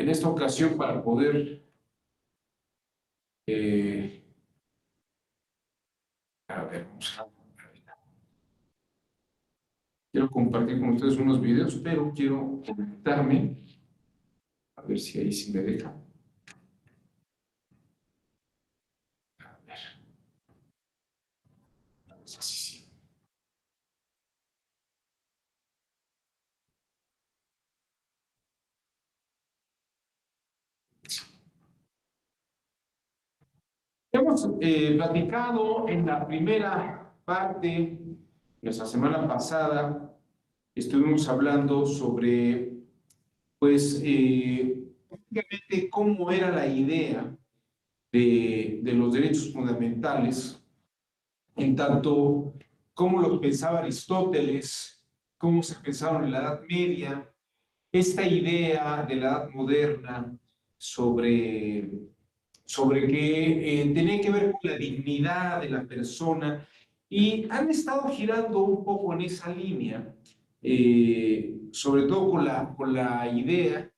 en esta ocasión para poder a ver, quiero compartir con ustedes unos videos, pero quiero conectarme a ver si ahí sí me deja. A ver, sí, sí. Hemos platicado en la primera parte, nuestra semana pasada, estuvimos hablando sobre, pues, prácticamente cómo era la idea de los derechos fundamentales, en tanto cómo los pensaba Aristóteles, cómo se pensaron en la Edad Media, esta idea de la Edad Moderna sobre que tenía que ver con la dignidad de la persona y han estado girando un poco en esa línea, sobre todo con la idea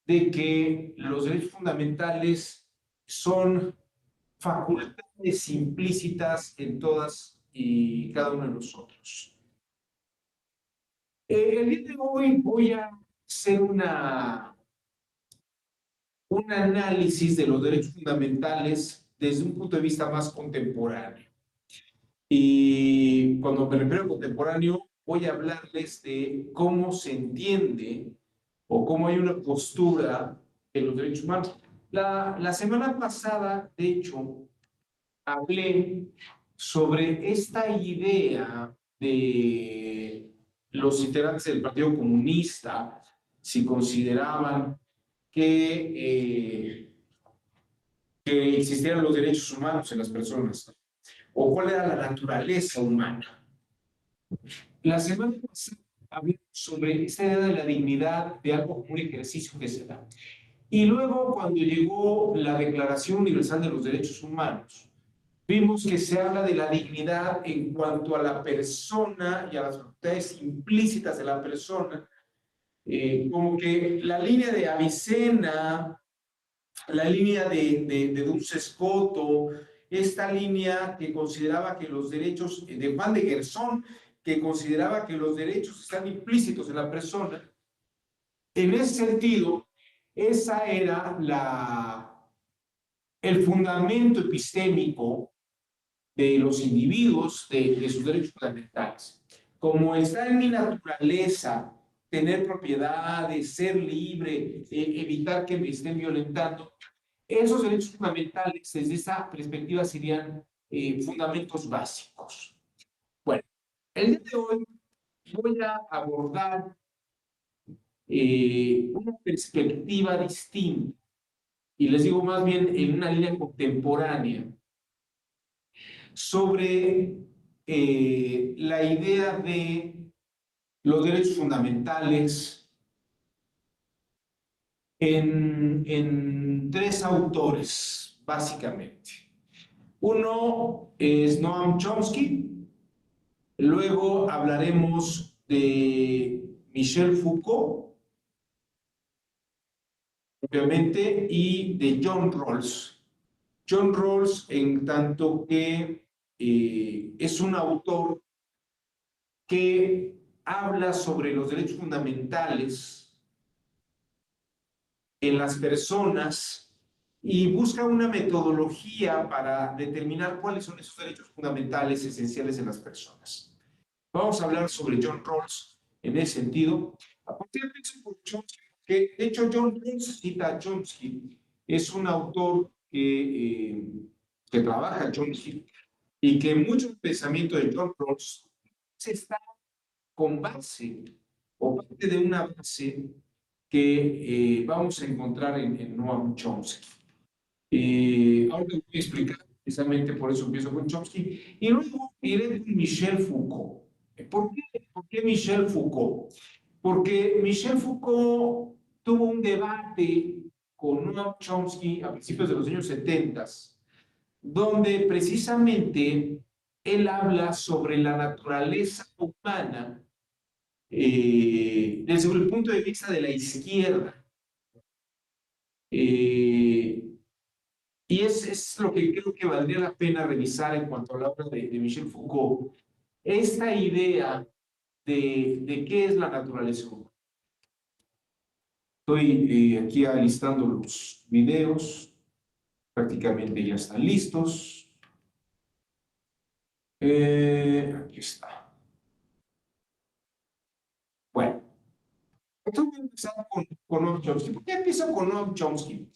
de que los derechos fundamentales son facultades implícitas en todas y cada uno de nosotros. El día de hoy voy a hacer un análisis de los derechos fundamentales desde un punto de vista más contemporáneo. Y cuando me refiero a contemporáneo, voy a hablarles de cómo se entiende o cómo hay una postura en los derechos humanos. La semana pasada, de hecho, hablé sobre esta idea de los integrantes del Partido Comunista, si consideraban que existieran los derechos humanos en las personas, o cuál era la naturaleza humana. La semana pasada hablé sobre esta idea de la dignidad de algo como un ejercicio que se da. Y luego, cuando llegó la Declaración Universal de los Derechos Humanos, vimos que se habla de la dignidad en cuanto a la persona y a las facultades implícitas de la persona, como que la línea de Avicena, la línea de Duns Scoto, esta línea que consideraba que los derechos, de Juan de Gersón, que consideraba que los derechos están implícitos en la persona. En ese sentido, esa era el fundamento epistémico de los individuos, de sus derechos fundamentales. Como está en mi naturaleza tener propiedades, ser libre, evitar que me estén violentando, esos derechos fundamentales desde esa perspectiva serían fundamentos básicos. Bueno, el día de hoy voy a abordar una perspectiva distinta, y les digo más bien en una línea contemporánea, sobre la idea de los derechos fundamentales en tres autores, básicamente. Uno es Noam Chomsky, luego hablaremos de Michel Foucault, obviamente, y de John Rawls. John Rawls, en tanto que es un autor que habla sobre los derechos fundamentales en las personas y busca una metodología para determinar cuáles son esos derechos fundamentales esenciales en las personas. Vamos a hablar sobre John Rawls en ese sentido. A partir de Chomsky, que de hecho John Rawls cita a Chomsky, es un autor que trabaja Chomsky y que mucho del pensamiento de John Rawls se está con base o parte de una base que vamos a encontrar en Noam Chomsky. Ahora te voy a explicar, precisamente por eso empiezo con Chomsky, y luego iré con Michel Foucault. ¿Por qué Michel Foucault? Porque Michel Foucault tuvo un debate con Noam Chomsky a principios de los años 70, donde precisamente él habla sobre la naturaleza humana desde el punto de vista de la izquierda. Y es lo que creo que valdría la pena revisar en cuanto a la obra de Michel Foucault. Esta idea de qué es la naturaleza humana. Estoy aquí alistando los videos, prácticamente ya están listos. Aquí está. Bueno, entonces voy a empezar con Noam Chomsky. ¿Por qué empiezo con Noam Chomsky?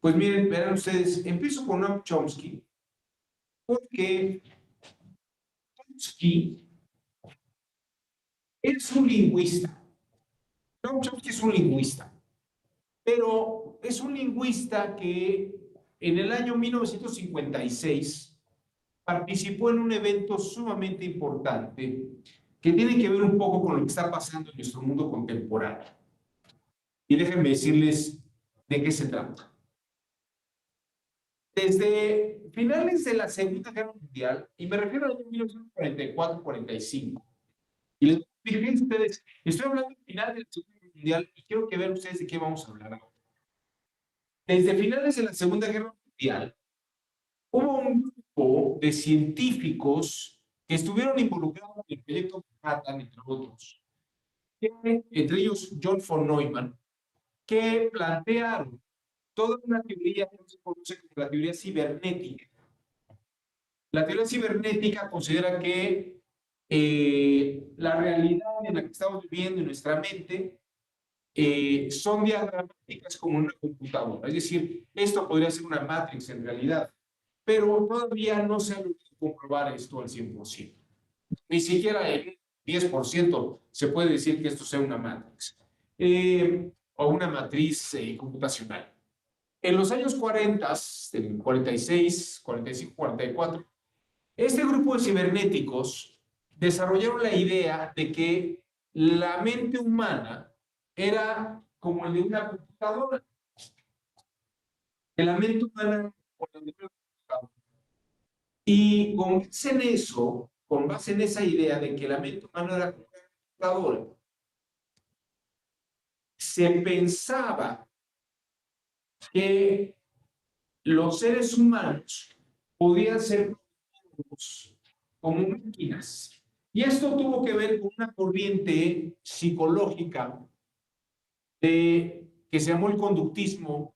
Pues miren, verán ustedes, empiezo con Noam Chomsky porque Chomsky es un lingüista. Noam Chomsky es un lingüista, pero es un lingüista que en el año 1956 participó en un evento sumamente importante que tiene que ver un poco con lo que está pasando en nuestro mundo contemporáneo. Y déjenme decirles de qué se trata. Desde finales de la Segunda Guerra Mundial, y me refiero al año 1944-45, y les fíjense ustedes, estoy hablando del final de la Segunda Guerra Mundial y quiero que vean ustedes de qué vamos a hablar ahora. Desde finales de la Segunda Guerra Mundial, hubo un grupo de científicos que estuvieron involucrados en el proyecto Manhattan, entre otros, entre ellos John von Neumann, que plantearon toda una teoría que se conoce como la teoría cibernética. La teoría cibernética considera que la realidad en la que estamos viviendo en nuestra mente son diagramáticas como una computadora. Es decir, esto podría ser una matrix en realidad, pero todavía no se ha logrado comprobar esto al 100%. Ni siquiera el 10% se puede decir que esto sea una matrix o una matriz computacional. En los años 40, en 46, 45, 44, este grupo de cibernéticos desarrollaron la idea de que la mente humana era como el de una computadora. Que la mente humana era como el de una computadora. Y con base en eso, con base en esa idea de que la mente humana era como una computadora, se pensaba que los seres humanos podían ser como máquinas. Y esto tuvo que ver con una corriente psicológica que se llamó el conductismo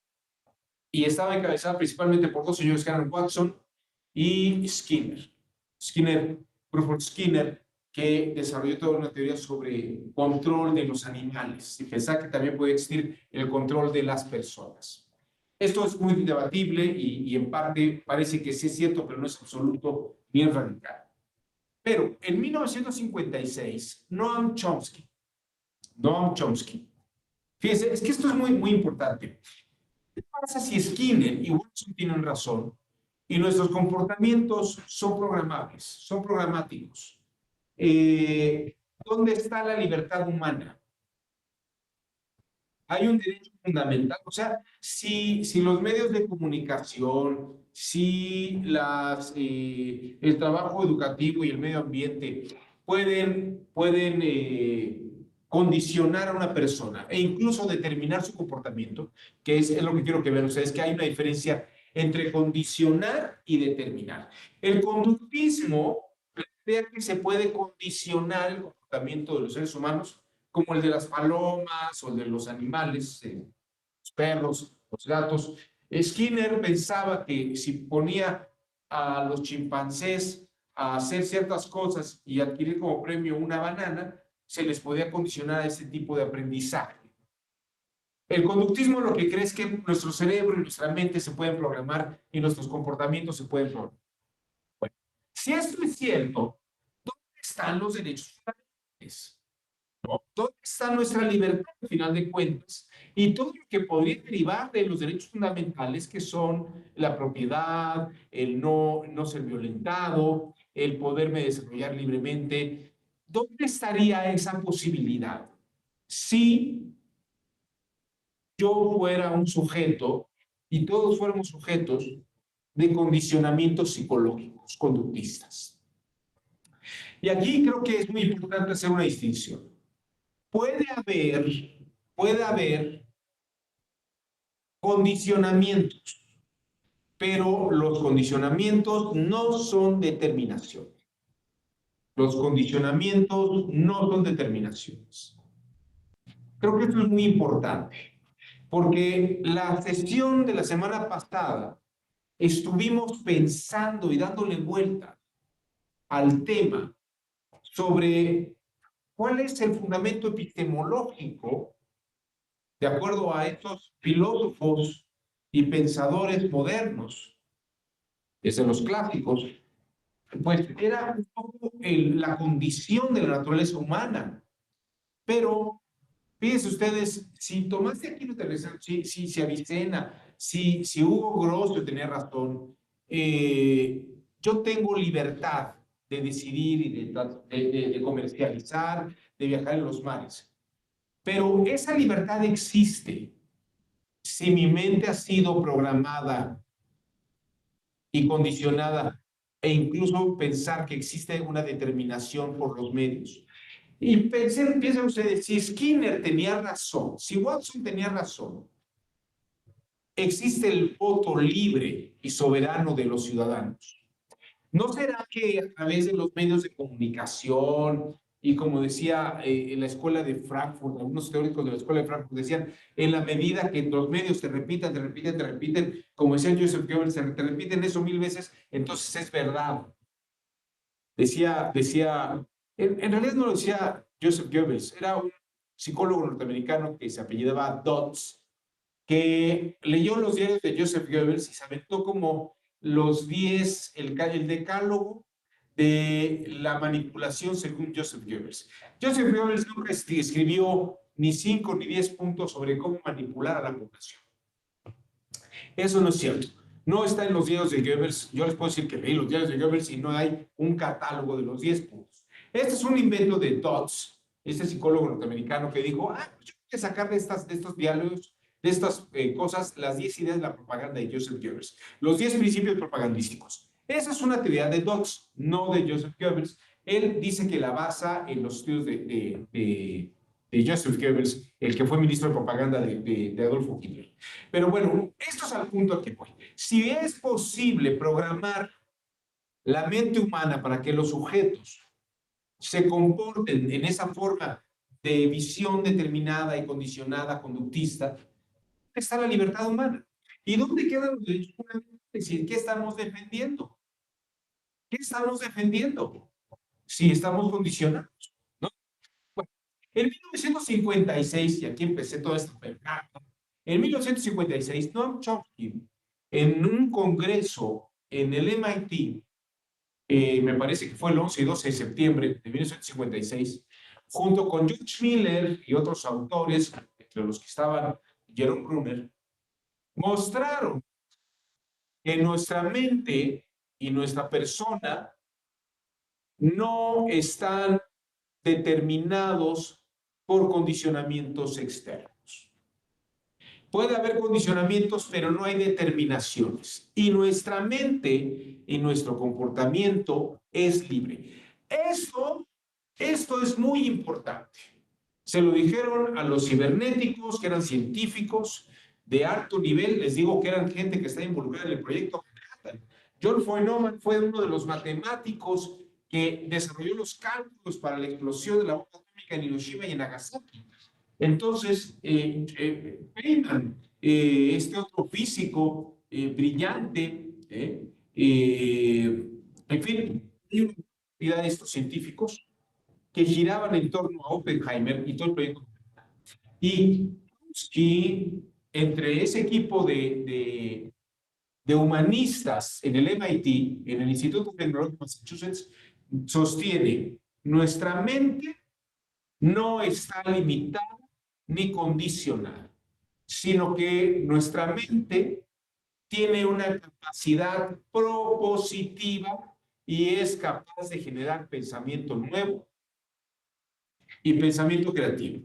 y estaba encabezada principalmente por dos señores que eran Watson y Skinner. Rupert Skinner, que desarrolló toda una teoría sobre control de los animales y pensaba que también puede existir el control de las personas. Esto es muy debatible y en parte parece que sí es cierto, pero no es absoluto, bien radical. Pero en 1956, Noam Chomsky, fíjense, es que esto es muy importante. ¿Qué pasa si Skinner y Watson tienen razón y nuestros comportamientos son programables, son programáticos? ¿Dónde está la libertad humana? Hay un derecho fundamental. O sea, si los medios de comunicación, si el trabajo educativo y el medio ambiente pueden condicionar a una persona e incluso determinar su comportamiento, que es lo que quiero que vean ustedes, que hay una diferencia entre condicionar y determinar. El conductismo plantea que se puede condicionar el comportamiento de los seres humanos como el de las palomas o el de los animales, los perros, los gatos. Skinner pensaba que si ponía a los chimpancés a hacer ciertas cosas y adquirir como premio una banana, se les podía condicionar a ese tipo de aprendizaje. El conductismo lo que cree es que nuestro cerebro y nuestra mente se pueden programar y nuestros comportamientos se pueden programar. Bueno, si esto es cierto, ¿dónde están los derechos fundamentales? ¿Dónde está nuestra libertad al final de cuentas? Y todo lo que podría derivar de los derechos fundamentales que son la propiedad, el no ser violentado, el poderme desarrollar libremente. ¿Dónde estaría esa posibilidad si yo fuera un sujeto y todos fuéramos sujetos de condicionamientos psicológicos, conductistas? Y aquí creo que es muy importante hacer una distinción. Puede haber condicionamientos, pero los condicionamientos no son determinación. Los condicionamientos no son determinaciones. Creo que esto es muy importante, porque la sesión de la semana pasada estuvimos pensando y dándole vuelta al tema sobre cuál es el fundamento epistemológico, de acuerdo a estos filósofos y pensadores modernos, desde los clásicos, pues era un poco la condición de la naturaleza humana. Pero fíjense ustedes, si Tomás de Aquino, si Avicena, si Hugo Grosso tenía razón, yo tengo libertad de decidir y de comercializar, de viajar en los mares. Pero esa libertad existe si mi mente ha sido programada y condicionada, e incluso pensar que existe una determinación por los medios. Y piensen ustedes, si Skinner tenía razón, si Watson tenía razón, existe el voto libre y soberano de los ciudadanos. ¿No será que a través de los medios de comunicación y como decía en la escuela de Frankfurt, algunos teóricos de la escuela de Frankfurt decían, en la medida que los medios te repiten, como decía Joseph Goebbels, te repiten eso 1000 veces, entonces es verdad. Decía, en realidad no lo decía Joseph Goebbels, era un psicólogo norteamericano que se apellidaba Dodds, que leyó los diarios de Joseph Goebbels y se aventó como los 10, el decálogo de la manipulación según Joseph Goebbels. Joseph Goebbels nunca escribió ni 5 ni 10 puntos sobre cómo manipular a la población. Eso no es cierto. No está en los diarios de Goebbels. Yo les puedo decir que leí los diarios de Goebbels y no hay un catálogo de los 10 puntos. Este es un invento de Dodds, este psicólogo norteamericano que dijo, yo voy a sacar de estos diálogos, de estas cosas, las 10 ideas de la propaganda de Joseph Goebbels, los 10 principios propagandísticos. Esa es una teoría de Dodds, no de Joseph Goebbels. Él dice que la basa en los estudios de Joseph Goebbels, el que fue ministro de propaganda de Adolfo Hitler. Pero bueno, esto es al punto al que voy. Si es posible programar la mente humana para que los sujetos se comporten en esa forma de visión determinada y condicionada, conductista, ¿dónde está la libertad humana? ¿Y dónde quedan los derechos humanos? Es decir, ¿qué estamos defendiendo? ¿Qué estamos defendiendo? Si estamos condicionados, ¿no? Bueno, en 1956, y aquí empecé toda esta percata, en 1956, Noam Chomsky, en un congreso en el MIT, me parece que fue el 11 y 12 de septiembre de 1956, junto con George Miller y otros autores, entre los que estaban Jerome Brunner, mostraron que nuestra mente y nuestra persona no están determinados por condicionamientos externos. Puede haber condicionamientos, pero no hay determinaciones. Y nuestra mente y nuestro comportamiento es libre. Esto es muy importante. Se lo dijeron a los cibernéticos, que eran científicos de alto nivel. Les digo que eran gente que está involucrada en el proyecto Manhattan. John Feynman fue uno de los matemáticos que desarrolló los cálculos para la explosión de la bomba atómica en Hiroshima y en Nagasaki. Entonces, Feynman, este otro físico brillante, en fin, hay una cantidad de estos científicos que giraban en torno a Oppenheimer y todo el proyecto. Y entre ese equipo de humanistas en el MIT, en el Instituto Tecnológico de Massachusetts, sostiene, nuestra mente no está limitada ni condicionada, sino que nuestra mente tiene una capacidad propositiva y es capaz de generar pensamiento nuevo y pensamiento creativo.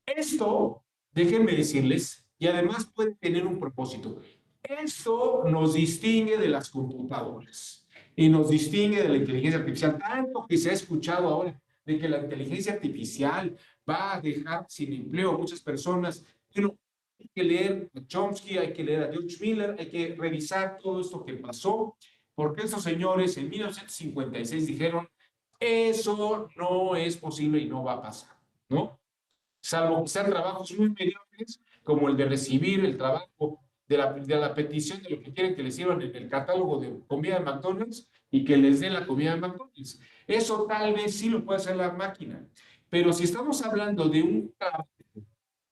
Esto, déjenme decirles, y además puede tener un propósito. Esto nos distingue de las computadoras y nos distingue de la inteligencia artificial, tanto que se ha escuchado ahora de que la inteligencia artificial va a dejar sin empleo a muchas personas. Pero Hay que leer a Chomsky, hay que leer a George Miller, hay que revisar todo esto que pasó, porque esos señores en 1956 dijeron, eso no es posible y no va a pasar, ¿no? Salvo que sean trabajos muy mediocres, como el de recibir el trabajo de la petición de lo que quieren que les sirvan en el catálogo de comida de McDonald's y que les den la comida de McDonald's. Eso tal vez sí lo puede hacer la máquina, pero si estamos hablando de un trabajo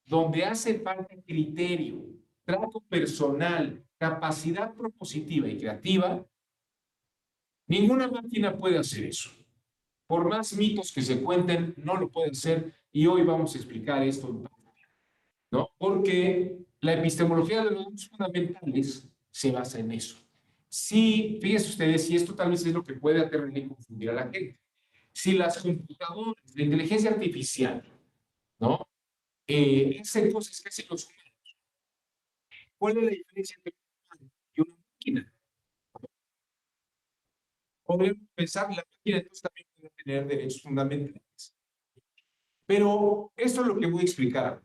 donde hace falta criterio, trato personal, capacidad propositiva y creativa, ninguna máquina puede hacer eso. Por más mitos que se cuenten, no lo pueden hacer y hoy vamos a explicar esto, ¿no? Porque la epistemología de los datos fundamentales se basa en eso. Sí, fíjense ustedes, y esto tal vez es lo que puede aterrar y confundir a la gente. Si las computadoras, la inteligencia artificial, ¿no? Hacen cosas que hacen los humanos, ¿cuál es la diferencia entre un humano y una máquina? Podemos pensar, la máquina entonces también puede tener derechos fundamentales. Pero esto es lo que voy a explicar.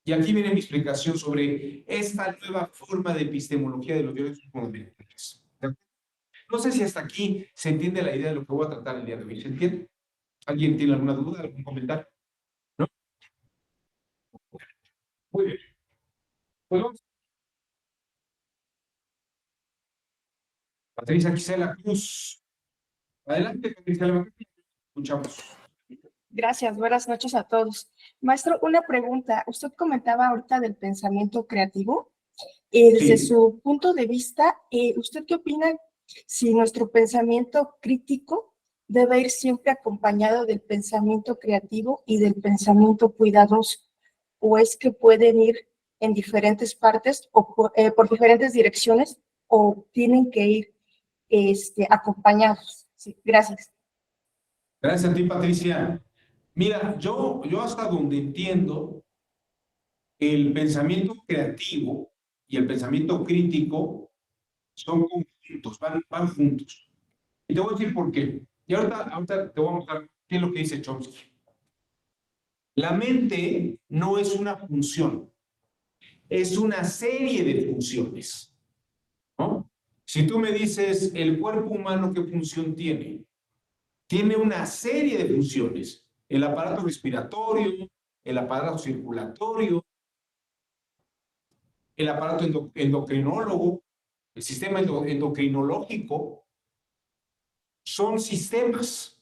Y aquí viene mi explicación sobre esta nueva forma de epistemología de los derechos fundamentales. No sé si hasta aquí se entiende la idea de lo que voy a tratar el día de hoy. ¿Se entiende? ¿Alguien tiene alguna duda, algún comentario? ¿No? Muy bien. Pues vamos. Patricia Gisela Cruz. Adelante, Patricia, escuchamos. Gracias, buenas noches a todos. Maestro, una pregunta. Usted comentaba ahorita del pensamiento creativo. Desde Sí. su punto de vista, ¿usted qué opina si nuestro pensamiento crítico debe ir siempre acompañado del pensamiento creativo y del pensamiento cuidadoso? ¿O es que pueden ir en diferentes partes o por diferentes direcciones o tienen que ir acompañados? Sí, gracias. Gracias a ti, Patricia. Mira, yo hasta donde entiendo, el pensamiento creativo y el pensamiento crítico son conjuntos, van juntos. Y te voy a decir por qué. Y ahorita te voy a mostrar qué es lo que dice Chomsky. La mente no es una función, es una serie de funciones, ¿no? Si tú me dices, ¿el cuerpo humano qué función tiene? Tiene una serie de funciones. El aparato respiratorio, el aparato circulatorio, el aparato endocrinólogo, el sistema endocrinológico, son sistemas,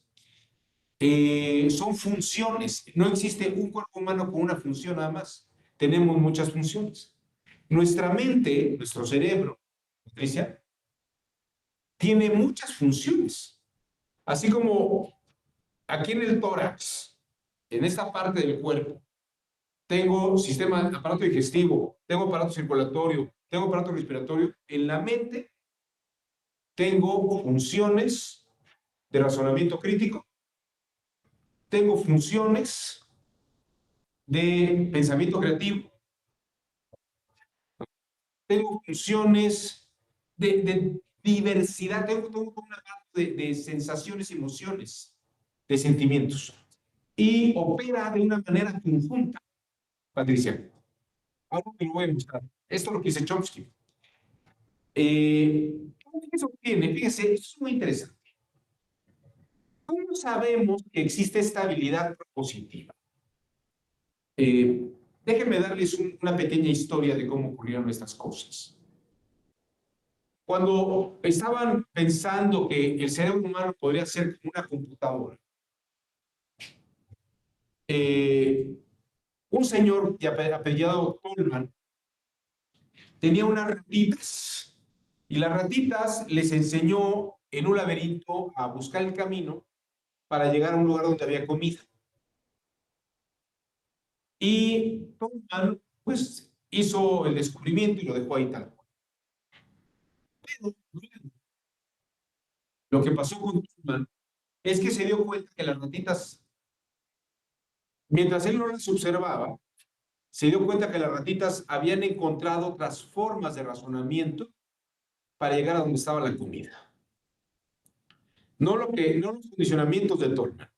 son funciones. No existe un cuerpo humano con una función nada más. Tenemos muchas funciones. Nuestra mente, nuestro cerebro, Patricia, tiene muchas funciones. Así como aquí en el tórax, en esta parte del cuerpo, tengo sistema, aparato digestivo, tengo aparato circulatorio, tengo aparato respiratorio. En la mente tengo funciones de razonamiento crítico, tengo funciones de pensamiento creativo, tengo funciones de diversidad, tengo una parte de sensaciones y emociones, de sentimientos. Y opera de una manera conjunta, Patricia. Ahora te lo voy a mostrar. Esto es lo que dice Chomsky. ¿Cómo se obtiene? Fíjese, esto es muy interesante. ¿Cómo sabemos que existe estabilidad propositiva? Déjenme darles una pequeña historia de cómo ocurrieron estas cosas. Cuando estaban pensando que el cerebro humano podría ser como una computadora, un señor apellidado Tolman tenía unas ratitas y las ratitas les enseñó en un laberinto a buscar el camino para llegar a un lugar donde había comida. Y Tolman, pues, hizo el descubrimiento y lo dejó ahí tal cual. Pero lo que pasó con Tolman es que se dio cuenta que las ratitas, mientras él no las observaba, se dio cuenta que las ratitas habían encontrado otras formas de razonamiento para llegar a donde estaba la comida. No los condicionamientos de Tolman,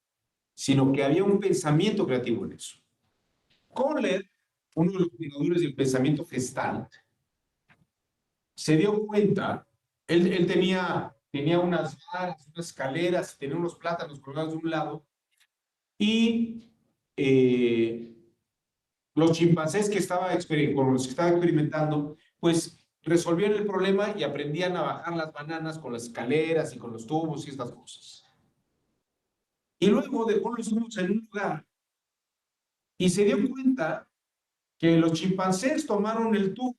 sino que había un pensamiento creativo en eso. Kohler uno de los fundadores del pensamiento Gestalt, se dio cuenta, él tenía unas varas, unas escaleras, tenía unos plátanos colgados de un lado, y los chimpancés con los que estaba experimentando, pues resolvían el problema y aprendían a bajar las bananas con las escaleras y con los tubos y estas cosas. Y luego dejó los tubos en un lugar y se dio cuenta que los chimpancés tomaron el tubo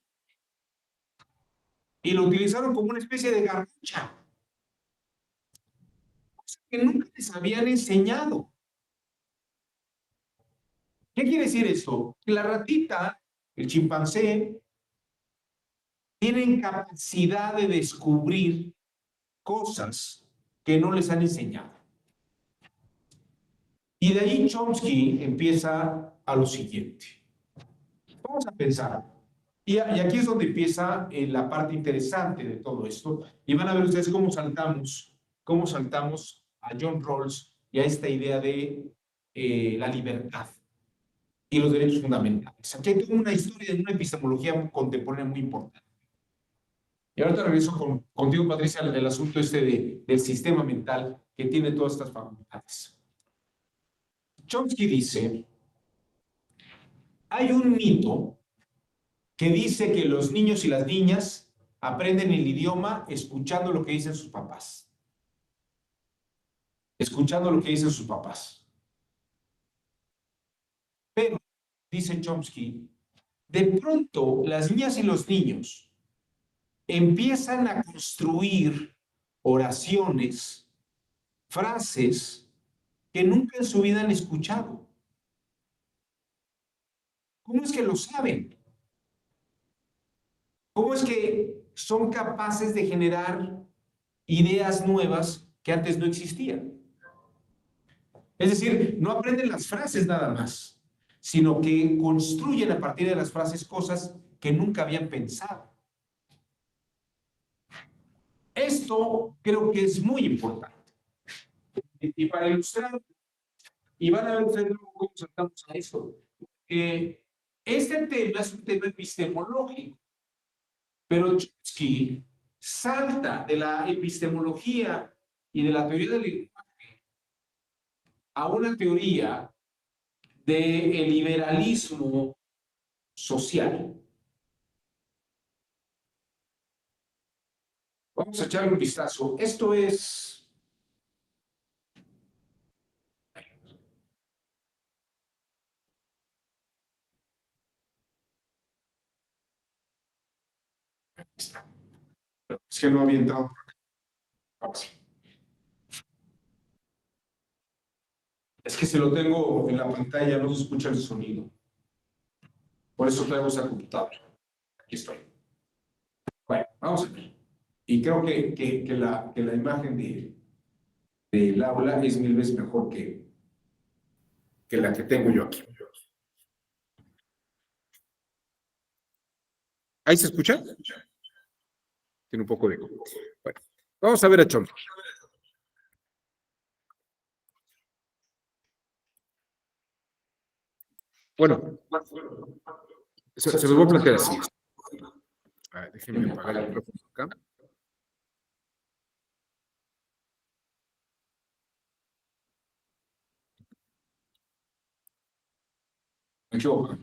y lo utilizaron como una especie de garrucha, cosa que nunca les habían enseñado. ¿Qué quiere decir esto? Que la ratita, el chimpancé, tienen capacidad de descubrir cosas que no les han enseñado. Y de ahí Chomsky empieza a lo siguiente. Vamos a pensar. Y aquí es donde empieza la parte interesante de todo esto. Y van a ver ustedes cómo saltamos a John Rawls y a esta idea de la libertad y los derechos fundamentales. Aquí hay toda una historia de una epistemología contemporánea muy importante. Y ahorita regreso contigo, Patricia, el asunto del sistema mental que tiene todas estas facultades. Chomsky dice, hay un mito que dice que los niños y las niñas aprenden el idioma escuchando lo que dicen sus papás. Escuchando lo que dicen sus papás. Pero, dice Chomsky, de pronto las niñas y los niños empiezan a construir oraciones, frases que nunca en su vida han escuchado. ¿Cómo es que lo saben? ¿Cómo es que son capaces de generar ideas nuevas que antes no existían? Es decir, no aprenden las frases nada más, sino que construyen a partir de las frases cosas que nunca habían pensado. Esto creo que es muy importante. Y para ilustrar, y van a ver ustedes cómo saltamos a esto, este tema es un tema epistemológico, pero Chomsky salta de la epistemología y de la teoría del lenguaje a una teoría del liberalismo social. Vamos a echarle un vistazo. Esto es... Es que no había entrado. Es que si lo tengo en la pantalla no se escucha el sonido. Por eso traigo esa computadora. Aquí estoy. Bueno, vamos a ver. Y creo que la imagen del aula es 1000 veces mejor que la que tengo yo aquí. ¿Ahí se escucha? Tiene un poco de eco. Bueno, vamos a ver a Chomsky. Bueno, se me va a plantear así. A ver, déjenme apagar el micrófono acá. Me equivoco.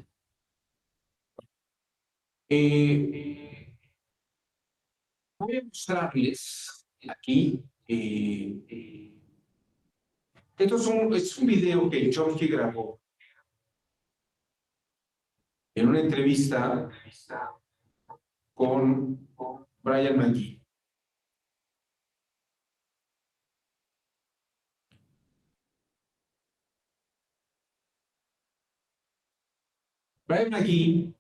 Voy a mostrarles aquí. Esto es un video que Chomsky grabó en una entrevista con Brian McGee. Brian McGee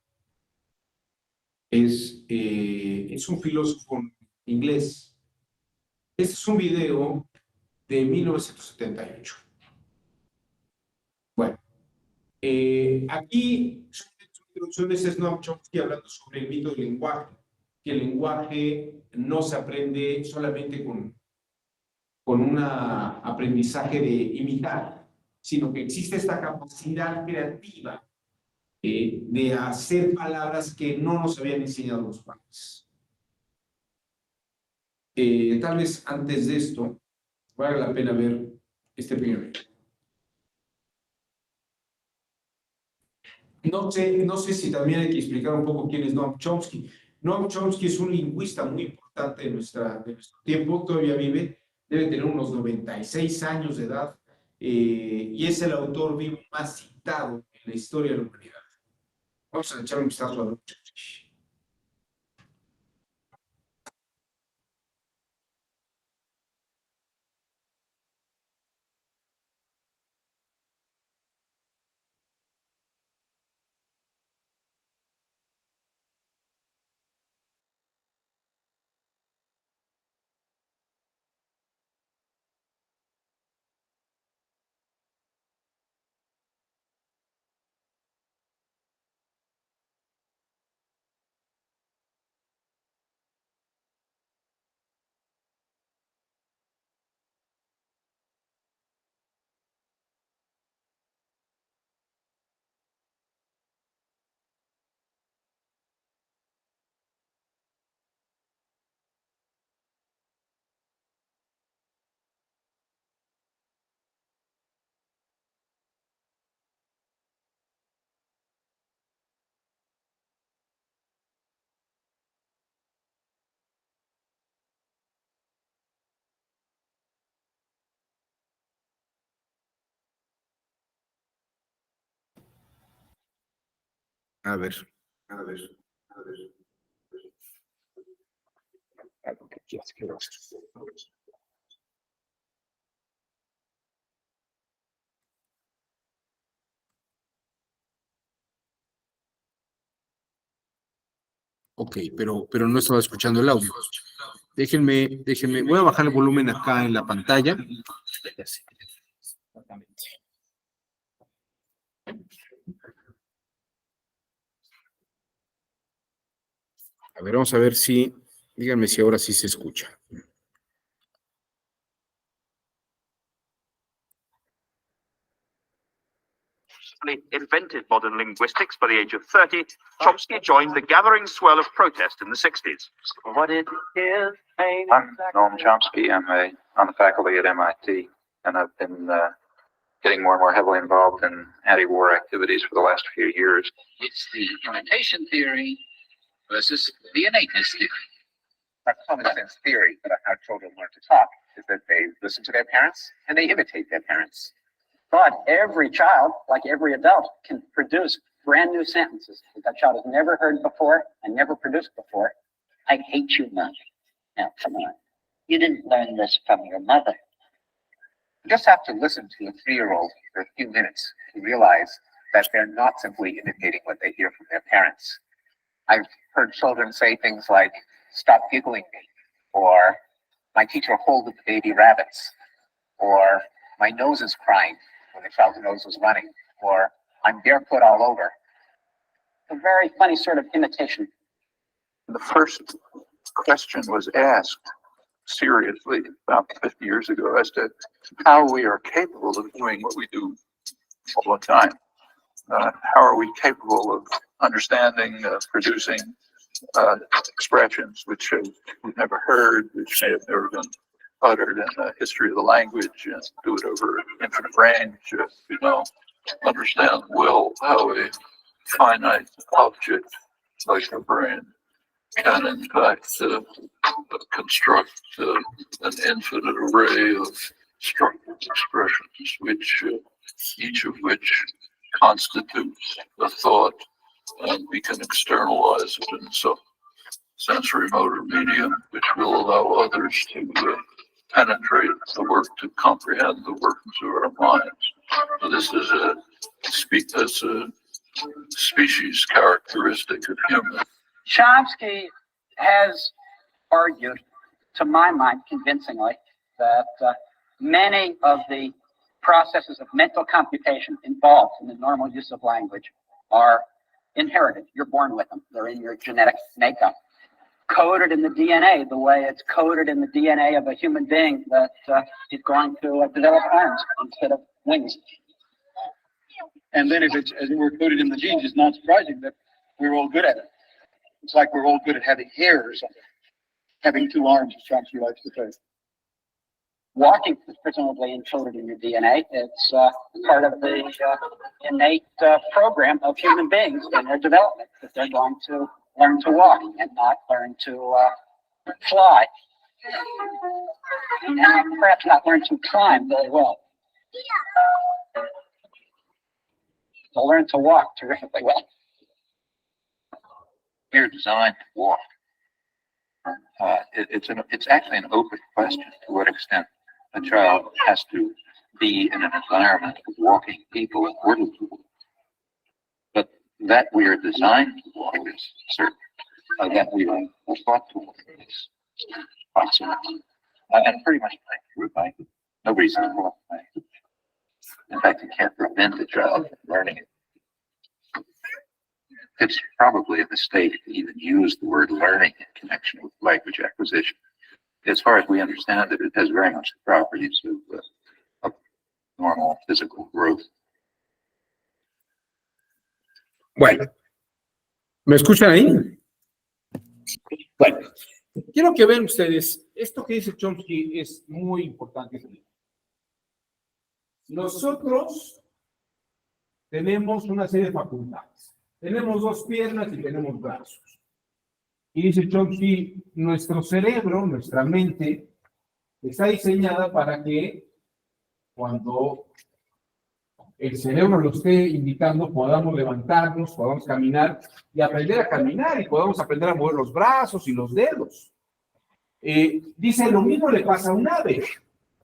es un filósofo inglés. Este es un video de 1978. Bueno, aquí su introducción es Noam Chomsky hablando sobre el mito del lenguaje, que el lenguaje no se aprende solamente con un aprendizaje de imitar, sino que existe esta capacidad creativa de hacer palabras que no nos habían enseñado los padres. Tal vez antes de esto, vale la pena ver este primer video. No sé si también hay que explicar un poco quién es Noam Chomsky. Noam Chomsky es un lingüista muy importante de nuestro tiempo, todavía vive, debe tener unos 96 años de edad, y es el autor vivo más citado en la historia de la humanidad. Vamos a echar un vistazo a Noam Chomsky. A ver. Ok, pero no estaba escuchando el audio. Déjenme, voy a bajar el volumen acá en la pantalla. A ver, vamos a ver si, díganme si ahora sí se escucha. Invented modern linguistics by the age of 30, Chomsky joined the gathering swell of protest in the 60s. What it is, I'm Noam Chomsky. I'm on the faculty at MIT, and I've been getting more and more heavily involved in anti-war activities for the last few years. It's the imitation theory versus the innateness theory. A common sense theory about how children learn to talk is that they listen to their parents and they imitate their parents. But every child, like every adult, can produce brand new sentences that that child has never heard before and never produced before. I hate you, Mother. Now, come on. You didn't learn this from your mother. You just have to listen to a 3-year-old for a few minutes to realize that they're not simply imitating what they hear from their parents. I've heard children say things like, "Stop giggling me," or "My teacher holded the baby rabbits," or "My nose is crying," when the child's nose was running, or "I'm barefoot all over." A very funny sort of imitation. The first question was asked seriously about 50 years ago as to how we are capable of doing what we do all the time. How are we capable of understanding, producing expressions which we've never heard, which may have never been uttered in the history of the language, and do it over an infinite range, understand well how a finite object like a brain can in fact construct an infinite array of structured expressions, which each of which constitutes a thought, and we can externalize it in some sensory motor medium, which will allow others to penetrate the work, to comprehend the workings of our minds. So this is a species characteristic of human. Chomsky has argued, to my mind, convincingly, that many of the processes of mental computation involved in the normal use of language are inherited. You're born with them. They're in your genetic makeup. Coded in the DNA, the way it's coded in the DNA of a human being that is going to develop arms instead of wings. And then if it's, as it were, coded in the genes, it's not surprising that we're all good at it. It's like we're all good at having hair or something. Having two arms, as Chomsky likes to say. Walking is presumably encoded in your DNA. It's part of the innate program of human beings in their development, that they're going to learn to walk and not learn to fly. And perhaps not learn to climb very well. They'll learn to walk terrifically well. We're designed to walk. It's actually an open question to what extent a child has to be in an environment of walking people in order to walk. But that we are designed to walk is certain. That we are taught to walk is possible. And pretty much by nobody's going to walk by. In fact, you can't prevent a child from learning it. It's probably a mistake to even use the word learning in connection with language acquisition. As far as we understand it, it has very much the properties of normal physical growth. Bueno, ¿me escuchan ahí? Bueno, quiero que vean ustedes, esto que dice Chomsky es muy importante. Nosotros tenemos una serie de facultades. Tenemos dos piernas y tenemos brazos. Y dice Chomsky, nuestro cerebro, nuestra mente, está diseñada para que cuando el cerebro lo esté indicando, podamos levantarnos, podamos caminar y aprender a caminar y podamos aprender a mover los brazos y los dedos. Dice, lo mismo le pasa a un ave.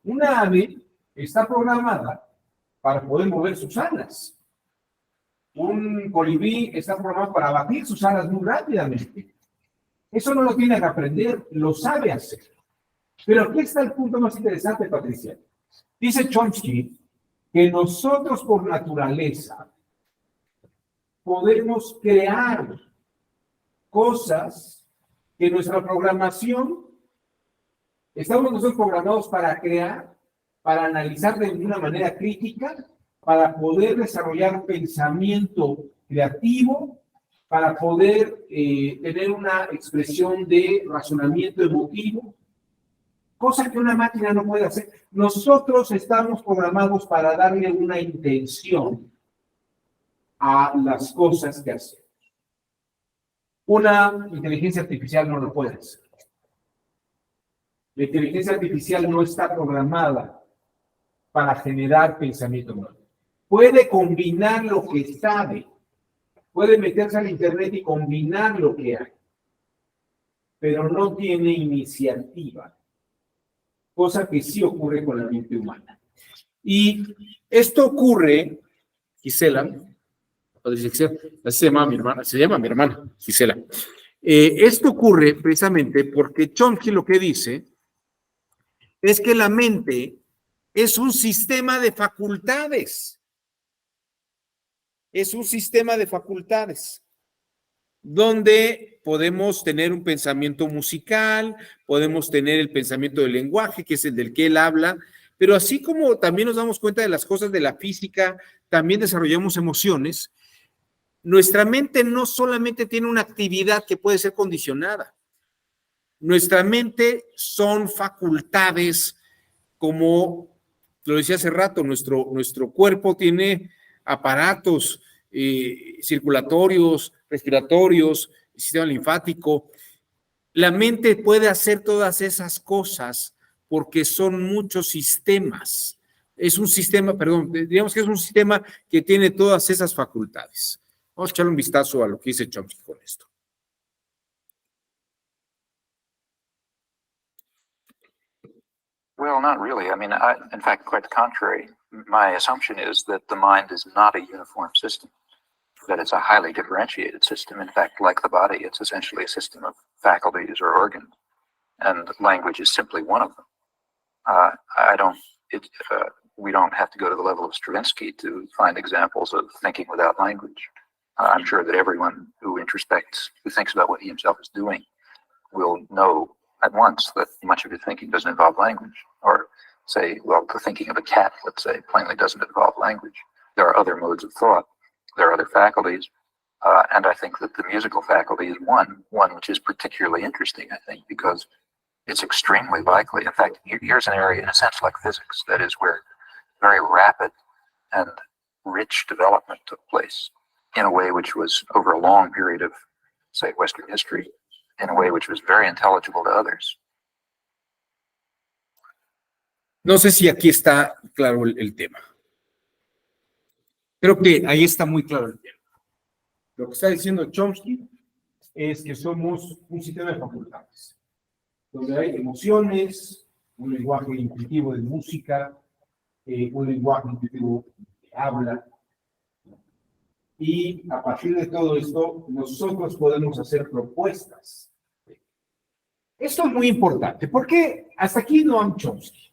Una ave está programada para poder mover sus alas. Un colibrí está programado para batir sus alas muy rápidamente. Eso no lo tiene que aprender, lo sabe hacer. Pero aquí está el punto más interesante, Patricia. Dice Chomsky que nosotros por naturaleza podemos crear cosas que nuestra programación, estamos nosotros programados para crear, para analizar de una manera crítica, para poder desarrollar pensamiento creativo, para poder tener una expresión de razonamiento emotivo, cosa que una máquina no puede hacer. Nosotros estamos programados para darle una intención a las cosas que hacemos. Una inteligencia artificial no lo puede hacer. La inteligencia artificial no está programada para generar pensamiento nuevo. Puede combinar lo que sabe, puede meterse al internet y combinar lo que hay, pero no tiene iniciativa, cosa que sí ocurre con la mente humana. Y esto ocurre, Gisela, así se llama mi hermana, Gisela. Esto ocurre precisamente porque Chomsky lo que dice es que la mente es un sistema de facultades. Es un sistema de facultades donde podemos tener un pensamiento musical, podemos tener el pensamiento del lenguaje, que es el del que él habla, pero así como también nos damos cuenta de las cosas de la física, también desarrollamos emociones. Nuestra mente no solamente tiene una actividad que puede ser condicionada. Nuestra mente son facultades, como lo decía hace rato, nuestro cuerpo tiene aparatos circulatorios, respiratorios, sistema linfático. La mente puede hacer todas esas cosas porque son muchos sistemas. Es un sistema, digamos que es un sistema que tiene todas esas facultades. Vamos a echarle un vistazo a lo que dice Chomsky con esto. Well, not really. I mean, in fact, quite the contrary. My assumption is that the mind is not a uniform system, that it's a highly differentiated system. In fact, like the body, it's essentially a system of faculties or organs, and language is simply one of them. We don't have to go to the level of Stravinsky to find examples of thinking without language. I'm sure that everyone who introspects, who thinks about what he himself is doing, will know at once that much of his thinking doesn't involve language. Or say, well, the thinking of a cat, let's say, plainly doesn't involve language. there are other modes of thought, there are other faculties, and I think that the musical faculty is one which is particularly interesting, I think, because it's extremely likely. In fact, here's an area, in a sense, like physics, that is where very rapid and rich development took place in a way which was over a long period of, say, Western history, in a way which was very intelligible to others. No sé si aquí está claro el tema. Creo que ahí está muy claro el tema. Lo que está diciendo Chomsky es que somos un sistema de facultades, donde hay emociones, un lenguaje intuitivo de música, un lenguaje intuitivo de habla, y a partir de todo esto, nosotros podemos hacer propuestas. Esto es muy importante, porque hasta aquí Noam Chomsky.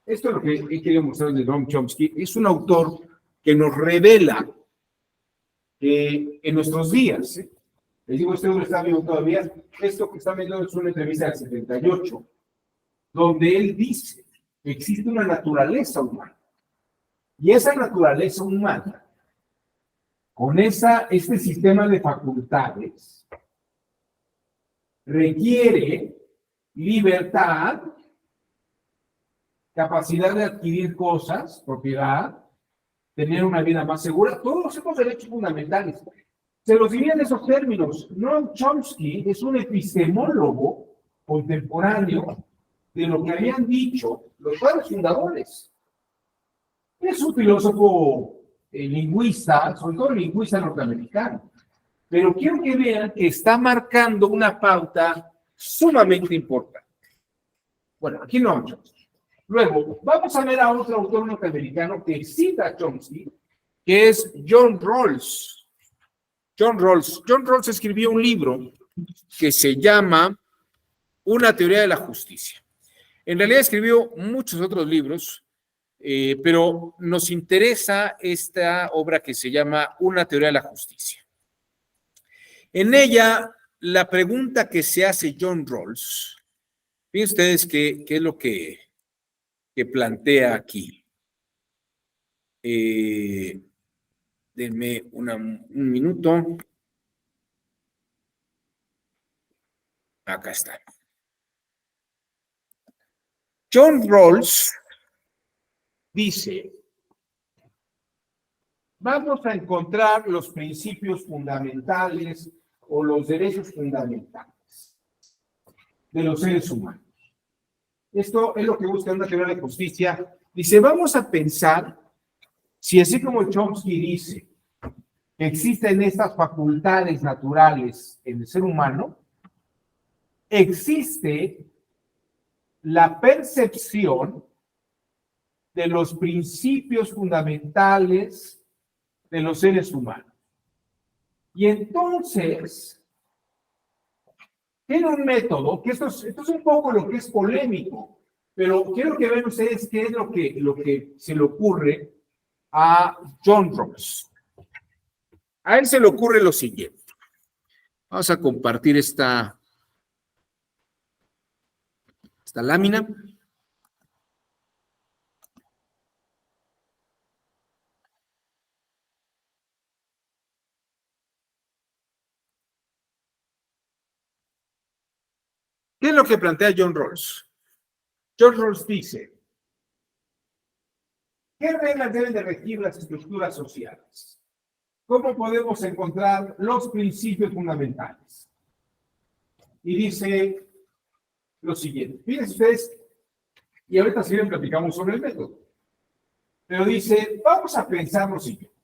Esto es lo que he querido mostrar de Noam Chomsky. Es un autor que nos revela que en nuestros días, les digo, este hombre está vivo todavía, esto que está viendo es una entrevista del 78, donde él dice que existe una naturaleza humana. Y esa naturaleza humana, con este sistema de facultades, requiere libertad, capacidad de adquirir cosas, propiedad, tener una vida más segura, todos esos derechos fundamentales. Se los diría en esos términos. Noam Chomsky es un epistemólogo contemporáneo de lo que habían dicho los padres fundadores. Es un filósofo lingüista, sobre todo lingüista norteamericano. Pero quiero que vean que está marcando una pauta sumamente importante. Bueno, aquí no Chomsky. Luego, vamos a ver a otro autor norteamericano que cita a Chomsky, que es John Rawls. John Rawls escribió un libro que se llama Una teoría de la justicia. En realidad escribió muchos otros libros, pero nos interesa esta obra que se llama Una teoría de la justicia. En ella, la pregunta que se hace John Rawls, fíjense ustedes qué es lo que plantea aquí. Denme un minuto. Acá está. John Rawls dice, vamos a encontrar los principios fundamentales o los derechos fundamentales de los seres humanos. Esto es lo que busca una teoría de justicia. Dice, vamos a pensar si así como Chomsky dice que existen estas facultades naturales en el ser humano, existe la percepción de los principios fundamentales de los seres humanos. Y entonces tiene un método, que esto es un poco lo que es polémico, pero quiero que vean ustedes qué es lo que se le ocurre a John Rawls. A él se le ocurre lo siguiente. Vamos a compartir esta lámina. ¿Qué es lo que plantea John Rawls? John Rawls dice, ¿qué reglas deben de regir las estructuras sociales? ¿Cómo podemos encontrar los principios fundamentales? Y dice lo siguiente. Fíjense ustedes, y ahorita si bien platicamos sobre el método, pero dice, vamos a pensar lo siguiente.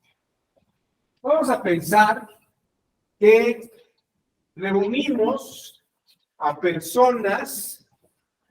Vamos a pensar que reunimos a personas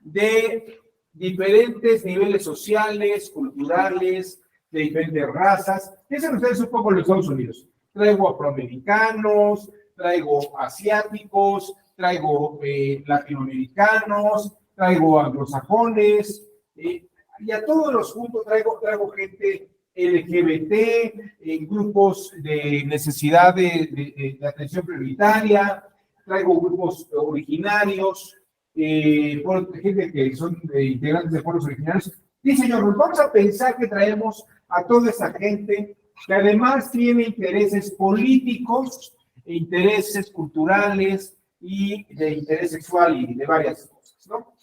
de diferentes niveles sociales, culturales, de diferentes razas. Piensen ustedes un poco en los Estados Unidos. Traigo afroamericanos, traigo asiáticos, traigo latinoamericanos, traigo anglosajones, y a todos los juntos traigo gente LGBT, grupos de necesidad de atención prioritaria, traigo grupos originarios, gente que son integrantes de pueblos originarios. Dice señor, vamos a pensar que traemos a toda esa gente que además tiene intereses políticos, intereses culturales y de interés sexual y de varias cosas, ¿no?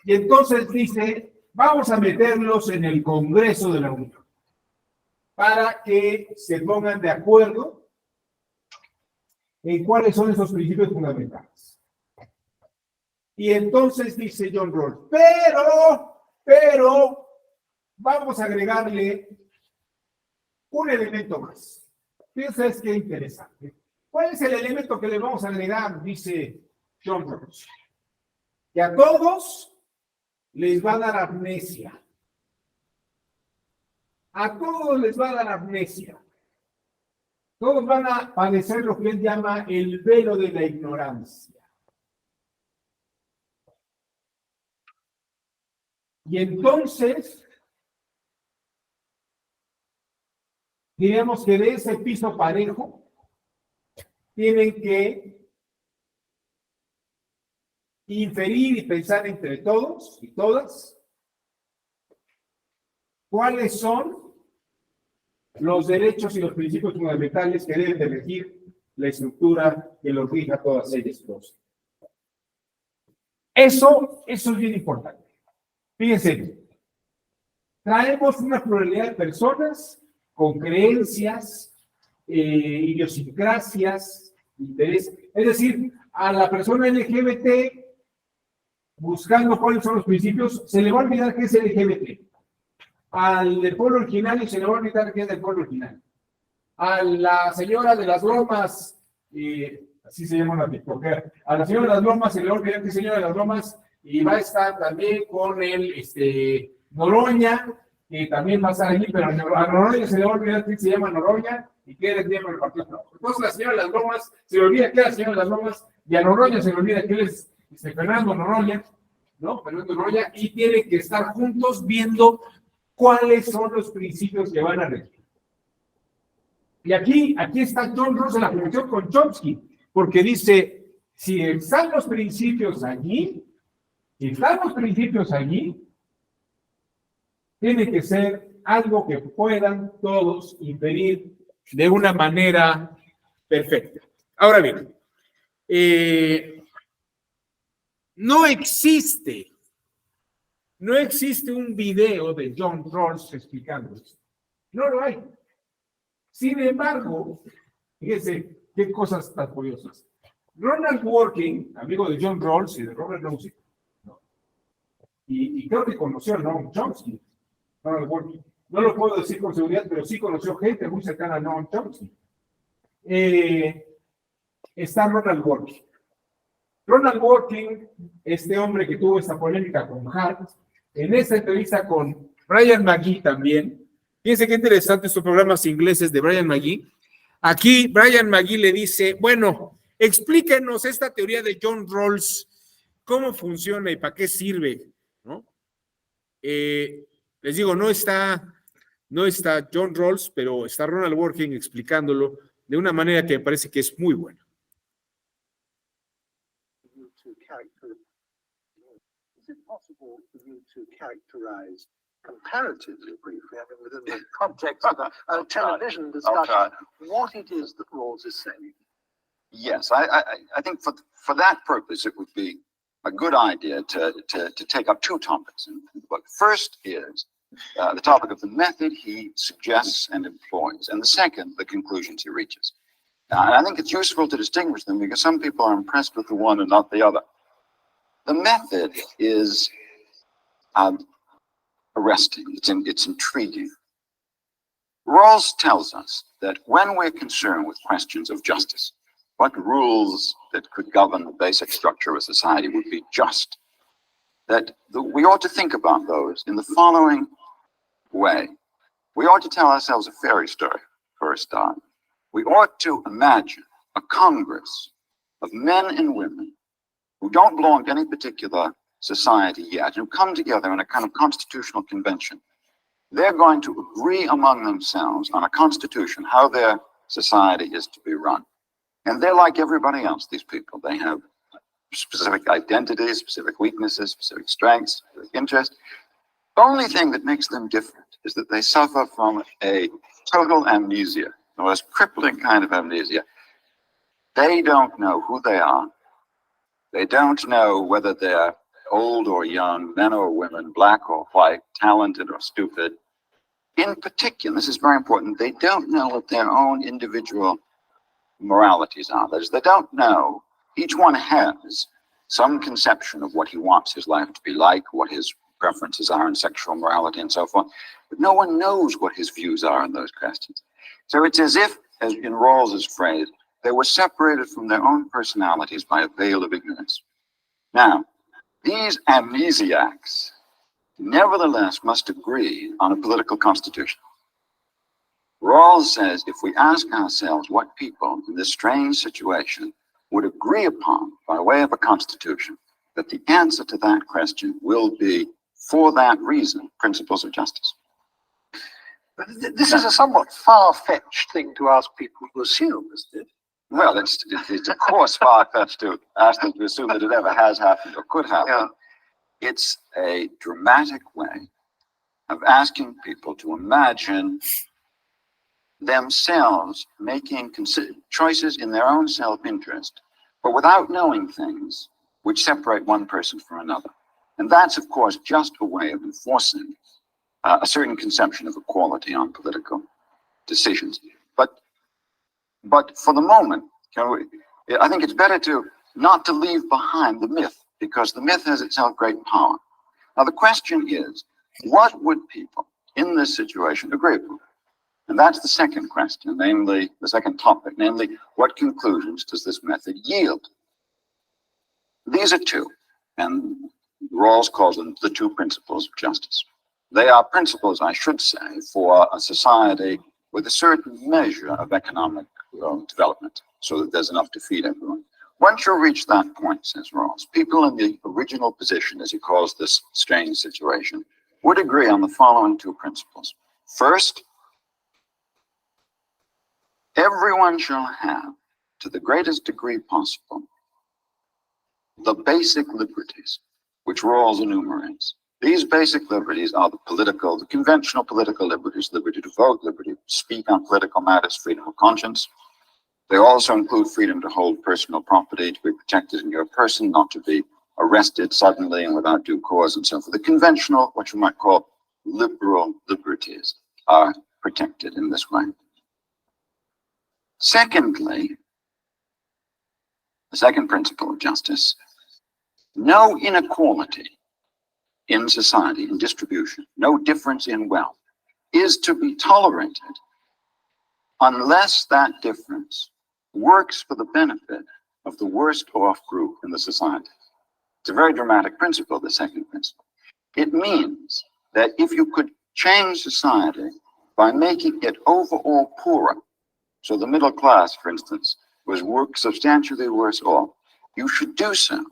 Y entonces dice, vamos a meterlos en el Congreso de la Unión para que se pongan de acuerdo en cuáles son esos principios fundamentales. Y entonces dice John Rawls, pero vamos a agregarle un elemento más. Fíjense qué interesante. ¿Cuál es el elemento que le vamos a agregar? Dice John Rawls. Que a todos les va a dar amnesia. A todos les va a dar amnesia. Todos van a padecer lo que él llama el velo de la ignorancia. Y entonces, diríamos que de ese piso parejo, tienen que inferir y pensar entre todos y todas cuáles son los derechos y los principios fundamentales que deben de regir la estructura que los rija a todas ellas dos. Eso es bien importante. Fíjense, traemos una pluralidad de personas con creencias, idiosincrasias, intereses. Es decir, a la persona LGBT, buscando cuáles son los principios, se le va a olvidar que es LGBT. Al del pueblo originario se le va a olvidar que es del pueblo originario. A la señora de las lomas, así se llama una tiktokera, a la señora de las lomas se le va a olvidar que es señora de las lomas y va a estar también con el Noroña, que también va a estar allí, pero a Noroña se le va a olvidar que se llama Noroña y que eres miembro del Partido Trabajo. Entonces la señora de las lomas se le olvida que es la señora de las lomas y a Noroña se le olvida que él es Fernando Noroña, ¿no? Fernando Noroña, y tienen que estar juntos viendo cuáles son los principios que van a regir. Y aquí está John Rawls en la conexión con Chomsky, porque dice, si están los principios allí, tiene que ser algo que puedan todos inferir de una manera perfecta. Ahora bien, no existe un video de John Rawls explicando esto. No lo hay. Sin embargo, fíjense qué cosas tan curiosas. Ronald Dworkin, amigo de John Rawls y de Robert Nozick, ¿no? Y creo que conoció a Noam Chomsky. Ronald Dworkin. No lo puedo decir con seguridad, pero sí conoció gente muy cercana a Noam Chomsky. Está Ronald Dworkin. Ronald Dworkin, este hombre que tuvo esta polémica con Hart, en esta entrevista con Brian McGee también. Fíjense qué interesante estos programas ingleses de Brian McGee. Aquí Brian McGee le dice, bueno, explíquenos esta teoría de John Rawls, cómo funciona y para qué sirve, ¿no? Les digo, no está John Rawls, pero está Ronald Dworkin explicándolo de una manera que me parece que es muy buena. Is it possible for you to characterize comparatively briefly, I mean, within the context of a television discussion, what it is that Rawls is saying? Yes, I think for that purpose, it would be a good idea to take up two topics in the book. First is the topic of the method he suggests and employs, and the second, the conclusions he reaches. And I think it's useful to distinguish them because some people are impressed with the one and not the other. The method is arresting, it's intriguing. Rawls tells us that when we're concerned with questions of justice, what rules that could govern the basic structure of a society would be just, that we ought to think about those in the following way. We ought to tell ourselves a fairy story, for a start. We ought to imagine a Congress of men and women who don't belong to any particular society yet, who come together in a kind of constitutional convention. They're going to agree among themselves on a constitution, how their society is to be run. And they're like everybody else, these people. They have specific identities, specific weaknesses, specific strengths, specific interests. The only thing that makes them different is that they suffer from a total amnesia, the most crippling kind of amnesia. They don't know who they are. They don't know whether they're old or young, men or women, black or white, talented or stupid. In particular, this is very important, they don't know what their own individual moralities are. That is, they don't know, each one has some conception of what he wants his life to be like, what his preferences are in sexual morality and so forth, but no one knows what his views are in those questions. So it's as if, as in Rawls's phrase, they were separated from their own personalities by a veil of ignorance. Now, these amnesiacs nevertheless must agree on a political constitution. Rawls says if we ask ourselves what people in this strange situation would agree upon by way of a constitution, that the answer to that question will be, for that reason, principles of justice. But this is a somewhat far-fetched thing to ask people to assume, isn't it? Well, it's of course far-fetched to ask them to assume that it ever has happened or could happen. Yeah. It's a dramatic way of asking people to imagine themselves making choices in their own self-interest, but without knowing things which separate one person from another. And that's, of course, just a way of enforcing a certain conception of equality on political decisions. But for the moment, I think it's better not to leave behind the myth, because the myth has itself great power. Now, the question is, what would people in this situation agree upon? And that's the second question, namely, the second topic, namely, what conclusions does this method yield? These are two, and Rawls calls them the two principles of justice. They are principles, I should say, for a society with a certain measure of economic development, so that there's enough to feed everyone. Once you reach that point, says Rawls, people in the original position, as he calls this strange situation, would agree on the following two principles. First, everyone shall have, to the greatest degree possible, the basic liberties which Rawls enumerates. These basic liberties are the conventional political liberties, liberty to vote, liberty to speak on political matters, freedom of conscience. They also include freedom to hold personal property, to be protected in your person, not to be arrested suddenly and without due cause and so forth. The conventional, what you might call liberal liberties, are protected in this way. Secondly, the second principle of justice, no inequality in society, in distribution, no difference in wealth is to be tolerated unless that difference works for the benefit of the worst off group in the society. It's a very dramatic principle, the second principle. It means that if you could change society by making it overall poorer, so the middle class, for instance, was substantially worse off, you should do so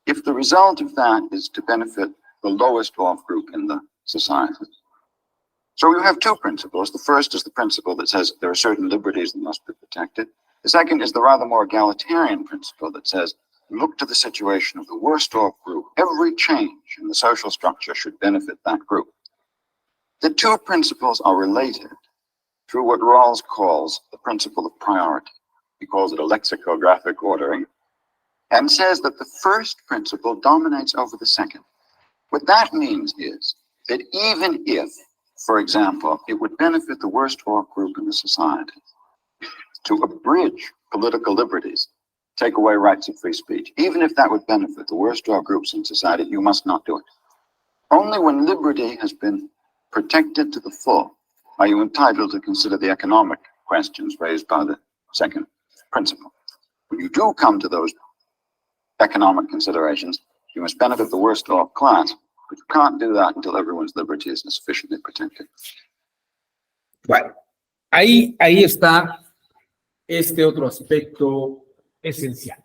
if the result of that is to benefit the lowest off group in the society. So you have two principles. The first is the principle that says there are certain liberties that must be protected. The second is the rather more egalitarian principle that says, look to the situation of the worst off group. Every change in the social structure should benefit that group. The two principles are related through what Rawls calls the principle of priority. He calls it a lexicographic ordering, and says that the first principle dominates over the second. What that means is that even if, for example, it would benefit the worst off group in the society to abridge political liberties, take away rights of free speech, even if that would benefit the worst off groups in society, you must not do it. Only when liberty has been protected to the full are you entitled to consider the economic questions raised by the second principle. When you do come to those economic considerations, you must benefit the worst off class, but you can't do that until everyone's liberty is sufficiently protected. Bueno, ahí está este otro aspecto esencial.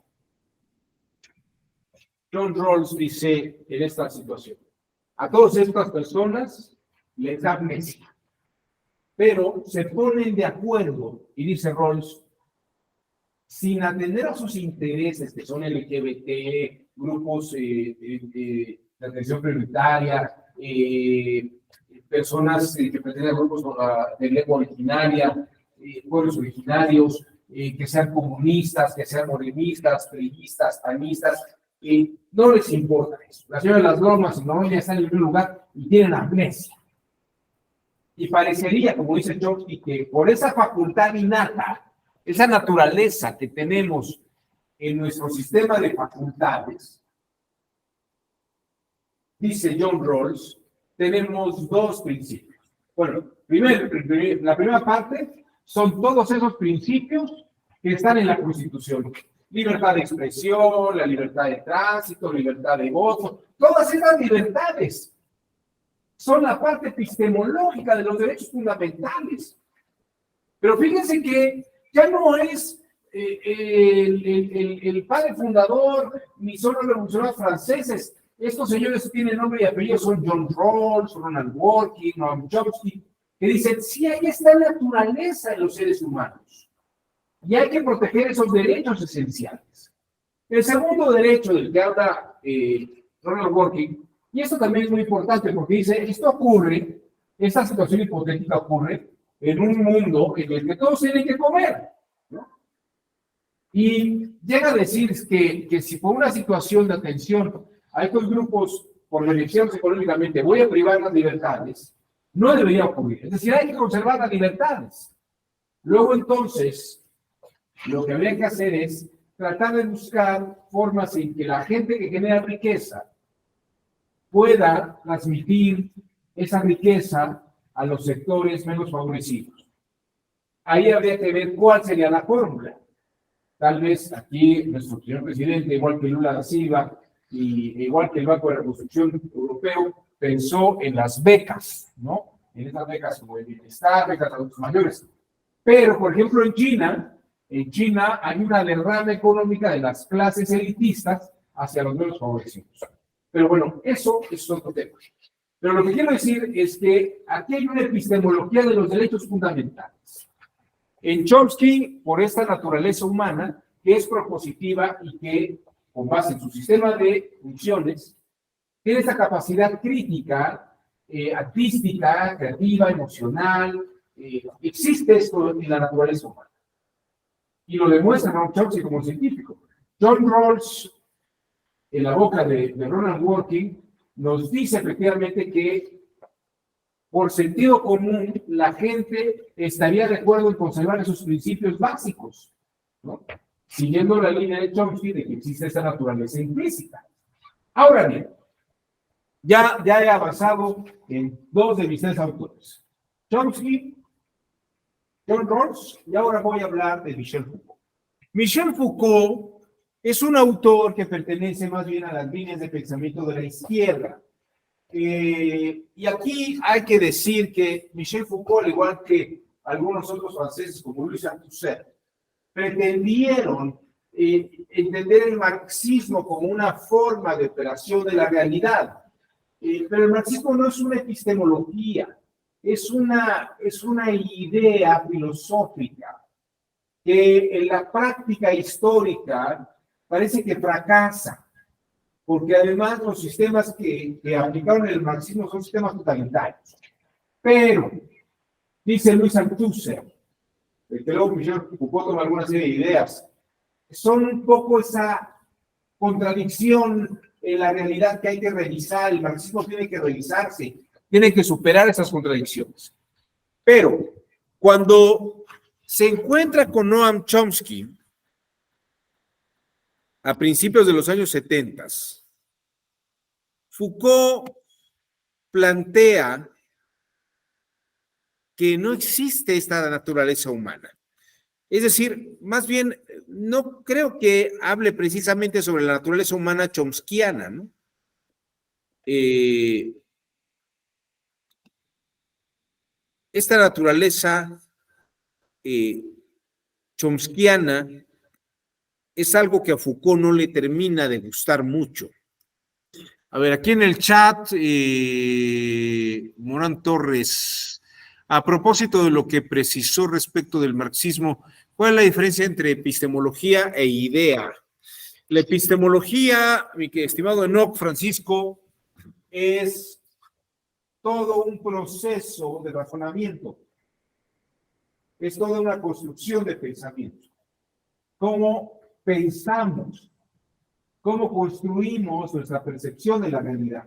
John Rawls dice en esta situación, a todas estas personas les da amnesia, pero se ponen de acuerdo, y dice Rawls, sin atender a sus intereses, que son LGBT, grupos de atención prioritaria, personas que pertenecen a grupos de lengua originaria, pueblos originarios, que sean comunistas, que sean morenistas, priistas, panistas, no les importa eso. La señora de las bromas, no, ya están en un lugar y tienen amnesia. Y parecería, como dice Chomsky, que por esa facultad innata, esa naturaleza que tenemos en nuestro sistema de facultades, dice John Rawls, tenemos dos principios. Bueno, primero, la primera parte son todos esos principios que están en la Constitución. Libertad de expresión, la libertad de tránsito, libertad de voto, todas esas libertades son la parte epistemológica de los derechos fundamentales. Pero fíjense que ya no es el padre fundador, ni son los revolucionarios franceses. Estos señores tienen nombre y apellido, son John Rawls, Ronald Dworkin, Noam Chomsky, que dicen, sí, ahí está naturaleza en los seres humanos. Y hay que proteger esos derechos esenciales. El segundo derecho del que habla Ronald Dworkin, y esto también es muy importante porque dice, esto ocurre, esta situación hipotética ocurre en un mundo en el que todos tienen que comer, ¿no? Y llega a decir que si por una situación de atención a estos grupos, por beneficiarse económicamente, voy a privar las libertades, no debería ocurrir. Es decir, hay que conservar las libertades. Luego entonces, lo que habría que hacer es tratar de buscar formas en que la gente que genera riqueza pueda transmitir esa riqueza a los sectores menos favorecidos. Ahí habría que ver cuál sería la fórmula. Tal vez aquí nuestro señor presidente, igual que Lula da Silva, y igual que el Banco de Reconstrucción Europeo, pensó en las becas, ¿no? En esas becas como el bienestar, becas a adultos mayores. Pero, por ejemplo, en China hay una derrama económica de las clases elitistas hacia los menos favorecidos. Pero bueno, eso es otro tema. Pero lo que quiero decir es que aquí hay una epistemología de los derechos fundamentales. En Chomsky, por esta naturaleza humana, que es propositiva y que, con base en su sistema de funciones, tiene esa capacidad crítica, artística, creativa, emocional. Existe esto en la naturaleza humana. Y lo demuestra Noam Chomsky como científico. John Rawls, en la boca de Ronald Dworkin, nos dice efectivamente que por sentido común la gente estaría de acuerdo en conservar esos principios básicos, ¿no? Siguiendo la línea de Chomsky de que existe esa naturaleza implícita. Ahora bien, ya he avanzado en dos de mis tres autores, Chomsky, John Rawls, y ahora voy a hablar de Michel Foucault. Michel Foucault es un autor que pertenece más bien a las líneas de pensamiento de la izquierda. Y aquí hay que decir que Michel Foucault, al igual que algunos otros franceses como Louis Althusser, pretendieron entender el marxismo como una forma de operación de la realidad. Pero el marxismo no es una epistemología, es una idea filosófica que en la práctica histórica parece que fracasa, porque además los sistemas que aplicaron el marxismo son sistemas totalitarios. Pero, dice Louis Althusser, que luego Michel Foucault toma alguna serie de ideas, son un poco esa contradicción en la realidad que hay que revisar. El marxismo tiene que revisarse, tiene que superar esas contradicciones. Pero, cuando se encuentra con Noam Chomsky, a principios de los años 70, Foucault plantea que no existe esta naturaleza humana. Es decir, más bien, no creo que hable precisamente sobre la naturaleza humana chomskiana, ¿no? Esta naturaleza chomskiana es algo que a Foucault no le termina de gustar mucho. A ver, aquí en el chat, Morán Torres, a propósito de lo que precisó respecto del marxismo, ¿cuál es la diferencia entre epistemología e idea? La epistemología, mi estimado Enoch Francisco, es todo un proceso de razonamiento. Es toda una construcción de pensamiento. Cómo pensamos, cómo construimos nuestra percepción de la realidad.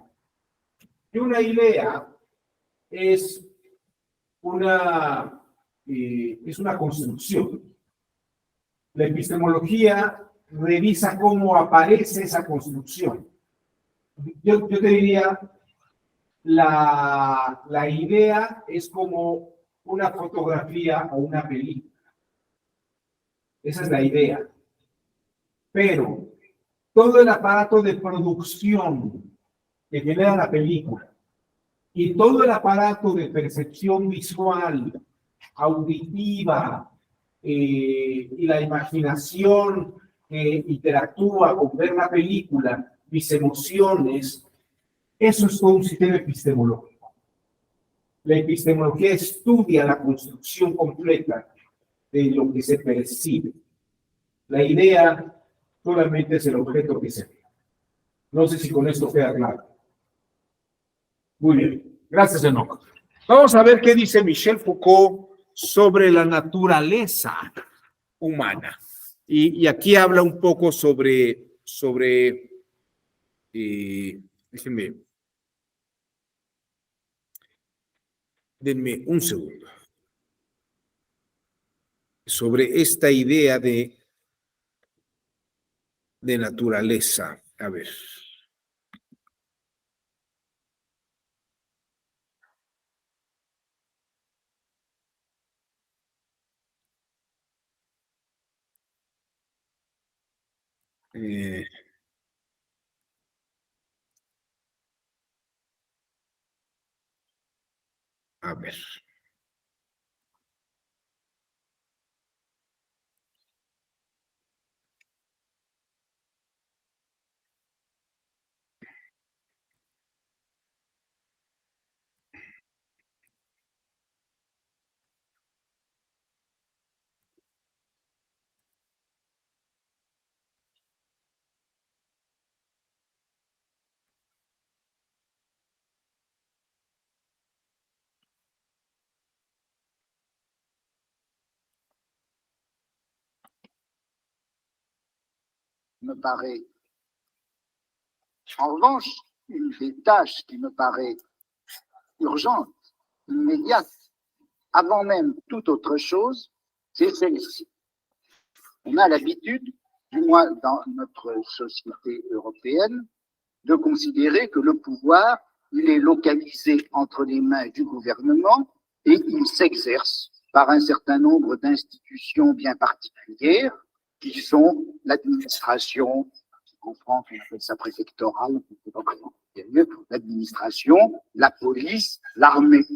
Y una idea es una construcción. La epistemología revisa cómo aparece esa construcción. Yo te diría, la idea es como una fotografía o una película. Esa es la idea. Pero todo el aparato de producción que genera la película y todo el aparato de percepción visual, auditiva y la imaginación que interactúa con ver la película, mis emociones, eso es todo un sistema epistemológico. La epistemología estudia la construcción completa de lo que se percibe. La idea solamente es el objeto que se ve. No sé si con esto queda claro. Muy bien. Gracias, Enoch. Vamos a ver qué dice Michel Foucault sobre la naturaleza humana. Y aquí habla un poco sobre déjenme, denme un segundo. Sobre esta idea de naturaleza. A ver. A ver. Me paraît. En revanche, une des tâches qui me paraît urgente, immédiate, avant même toute autre chose, c'est celle-ci. On a l'habitude, du moins dans notre société européenne, de considérer que le pouvoir, il est localisé entre les mains du gouvernement et il s'exerce par un certain nombre d'institutions bien particulières qui sont l'administration, en France on appelle ça préfectorale, l'administration, la police, l'armée.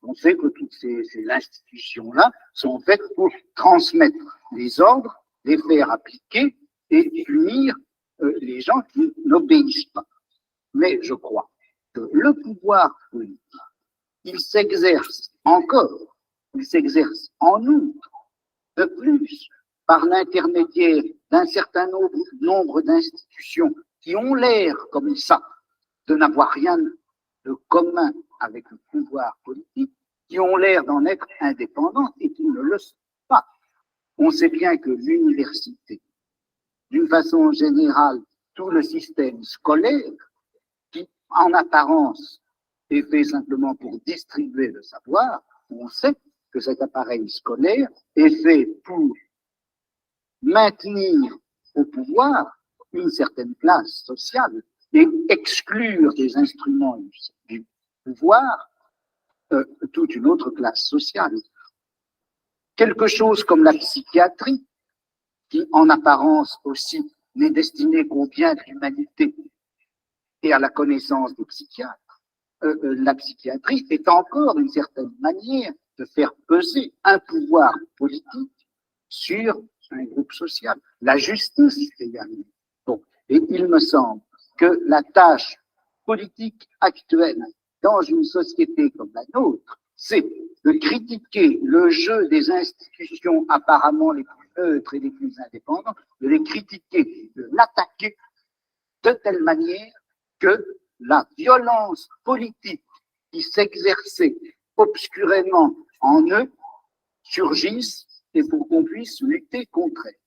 On sait que toutes ces institutions-là sont faites pour transmettre les ordres, les faire appliquer et punir les gens qui n'obéissent pas. Mais je crois que le pouvoir politique, il s'exerce encore, il s'exerce en outre, de plus, par l'intermédiaire d'un certain nombre d'institutions qui ont l'air comme ça de n'avoir rien de commun avec le pouvoir politique, qui ont l'air d'en être indépendantes et qui ne le sont pas. On sait bien que l'université, d'une façon générale, tout le système scolaire, qui en apparence est fait simplement pour distribuer le savoir, on sait que cet appareil scolaire est fait pour maintenir au pouvoir une certaine classe sociale et exclure des instruments du pouvoir toute une autre classe sociale. Quelque chose comme la psychiatrie, qui en apparence aussi n'est destinée qu'au bien de l'humanité et à la connaissance des psychiatres, la psychiatrie est encore d'une certaine manière de faire peser un pouvoir politique sur un groupe social. La justice également. Bon. Et il me semble que la tâche politique actuelle dans une société comme la nôtre, c'est de critiquer le jeu des institutions apparemment les plus neutres et les plus indépendantes, de les critiquer, de l'attaquer de telle manière que la violence politique qui s'exerçaient obscurément en eux surgissent et pour qu'on puisse lutter contre elles.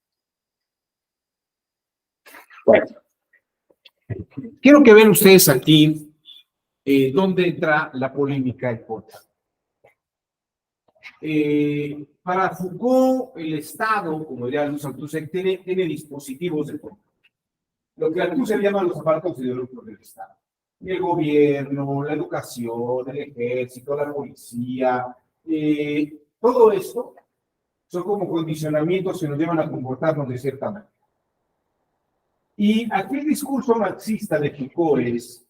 Bueno, quiero que vean ustedes aquí dónde entra la polémica en contra. Para Foucault, el Estado, como diría Luis Althusser, tiene dispositivos de control. Lo que Althusser llama los aparatos ideológicos del Estado. El gobierno, la educación, el ejército, la policía, todo esto son como condicionamientos que nos llevan a comportarnos de cierta manera. Y aquí el discurso marxista de Foucault es,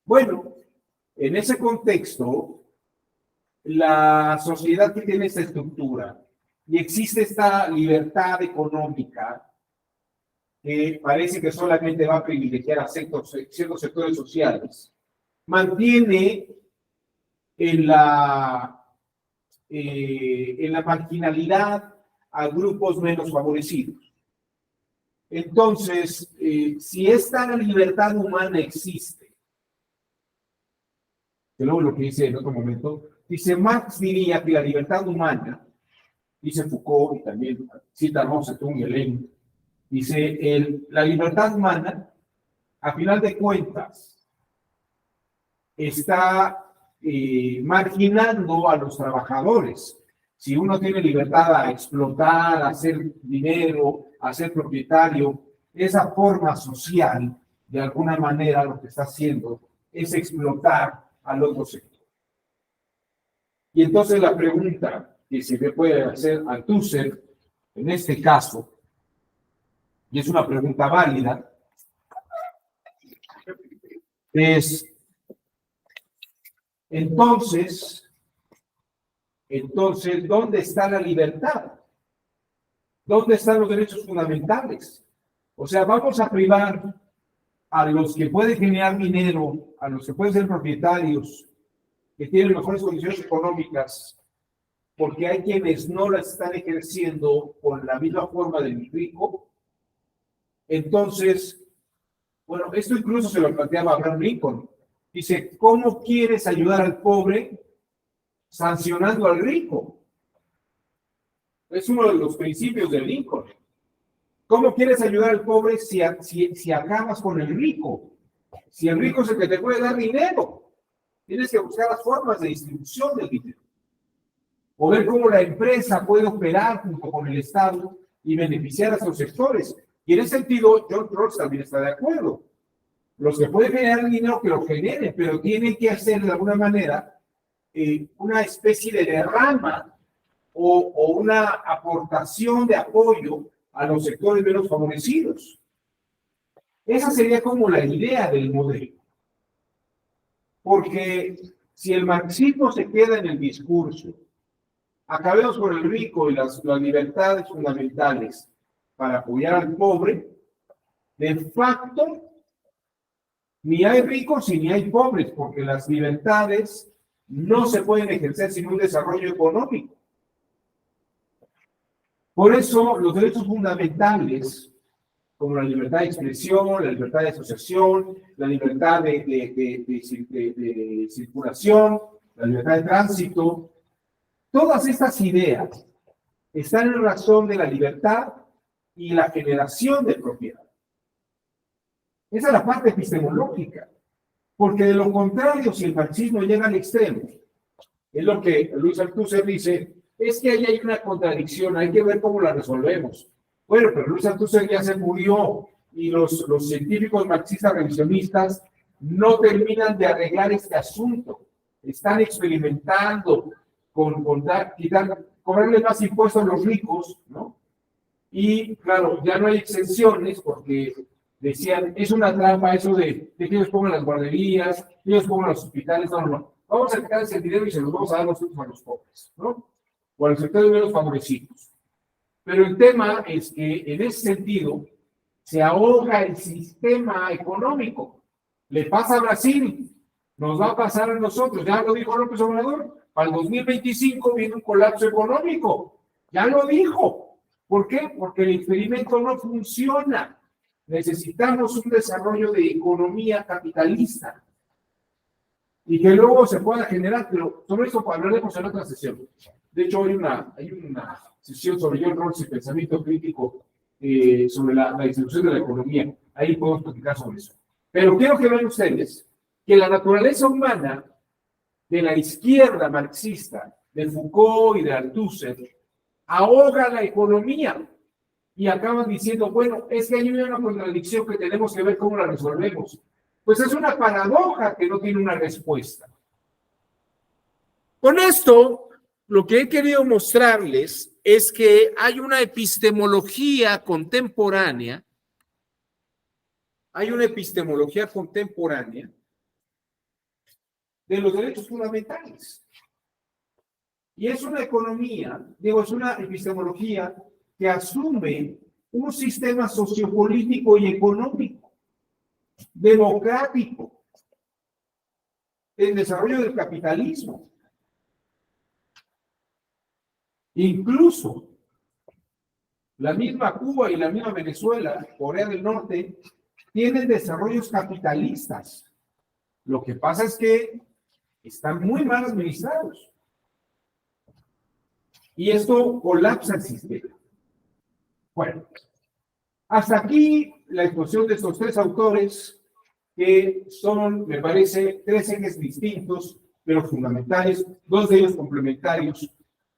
bueno, en ese contexto, la sociedad que tiene esta estructura y existe esta libertad económica que parece que solamente va a privilegiar a ciertos sectores sociales, mantiene en la marginalidad a grupos menos favorecidos. Entonces, si esta libertad humana existe, que luego lo que dice en otro momento, dice Marx diría que la libertad humana, dice Foucault y también cita a Mao Zedong y Lenin, dice la libertad humana, a final de cuentas, está marginando a los trabajadores. Si uno tiene libertad a explotar, a hacer dinero, a ser propietario, esa forma social, de alguna manera, lo que está haciendo es explotar al otro sector. Y entonces la pregunta que se le puede hacer a Althusser, en este caso, y es una pregunta válida, es, entonces, ¿dónde está la libertad? ¿Dónde están los derechos fundamentales? O sea, vamos a privar a los que pueden generar dinero, a los que pueden ser propietarios, que tienen mejores condiciones económicas, porque hay quienes no las están ejerciendo con la misma forma del rico. Entonces, bueno, esto incluso se lo planteaba Abraham Lincoln. Dice, ¿cómo quieres ayudar al pobre sancionando al rico? Es uno de los principios de Lincoln. ¿Cómo quieres ayudar al pobre si acabas con el rico? Si el rico es el que te puede dar dinero, tienes que buscar las formas de distribución del dinero. O ver cómo la empresa puede operar junto con el Estado y beneficiar a sus sectores. Y en ese sentido, John Rawls también está de acuerdo. Los que pueden generar dinero, que lo generen, pero tienen que hacer de alguna manera una especie de derrama o una aportación de apoyo a los sectores menos favorecidos. Esa sería como la idea del modelo. Porque si el marxismo se queda en el discurso, acabemos con el rico y las libertades fundamentales para apoyar al pobre, de facto, ni hay ricos ni hay pobres, porque las libertades no se pueden ejercer sin un desarrollo económico. Por eso, los derechos fundamentales, como la libertad de expresión, la libertad de asociación, la libertad de circulación, la libertad de tránsito, todas estas ideas están en razón de la libertad y la generación de propiedad. Esa es la parte epistemológica, porque de lo contrario, si el marxismo llega al extremo, es lo que Luis Althusser dice, es que ahí hay una contradicción, hay que ver cómo la resolvemos. Bueno, pero Luis Althusser ya se murió y los científicos marxistas revisionistas no terminan de arreglar este asunto. Están experimentando con cobrarle más impuestos a los ricos, ¿no? Y claro, ya no hay exenciones porque decían, es una trampa eso de que ellos pongan las guarderías, que ellos pongan los hospitales, no. Vamos a sacar ese dinero y se los vamos a dar nosotros a los pobres, ¿no? O a los sectores menos favorecidos. Pero el tema es que en ese sentido se ahoga el sistema económico. Le pasa a Brasil, nos va a pasar a nosotros, ya lo dijo López Obrador, para el 2025 viene un colapso económico, ya lo dijo. ¿Por qué? Porque el experimento no funciona. Necesitamos un desarrollo de economía capitalista. y que luego se pueda generar, pero sobre eso hablaremos en otra sesión. De hecho, hay una sesión sobre John Rawls y pensamiento crítico sobre la distribución de la economía. Ahí podemos platicar sobre eso. Pero quiero que vean ustedes que la naturaleza humana de la izquierda marxista, de Foucault y de Althusser, ahoga la economía y acaban diciendo, bueno, es que hay una contradicción que tenemos que ver cómo la resolvemos. Pues es una paradoja que no tiene una respuesta. Con esto, lo que he querido mostrarles es que hay una epistemología contemporánea, de los derechos fundamentales. Y es una economía, es una epistemología que asume un sistema sociopolítico y económico, democrático, el desarrollo del capitalismo. Incluso la misma Cuba y la misma Venezuela, Corea del Norte, tienen desarrollos capitalistas. Lo que pasa es que están muy mal administrados. Y esto colapsa el sistema. Bueno, hasta aquí la exposición de estos tres autores, que son, me parece, tres ejes distintos, pero fundamentales, dos de ellos complementarios,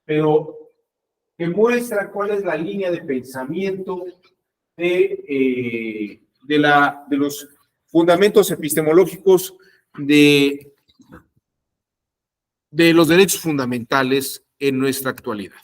pero que muestran cuál es la línea de pensamiento de los fundamentos epistemológicos de los derechos fundamentales en nuestra actualidad.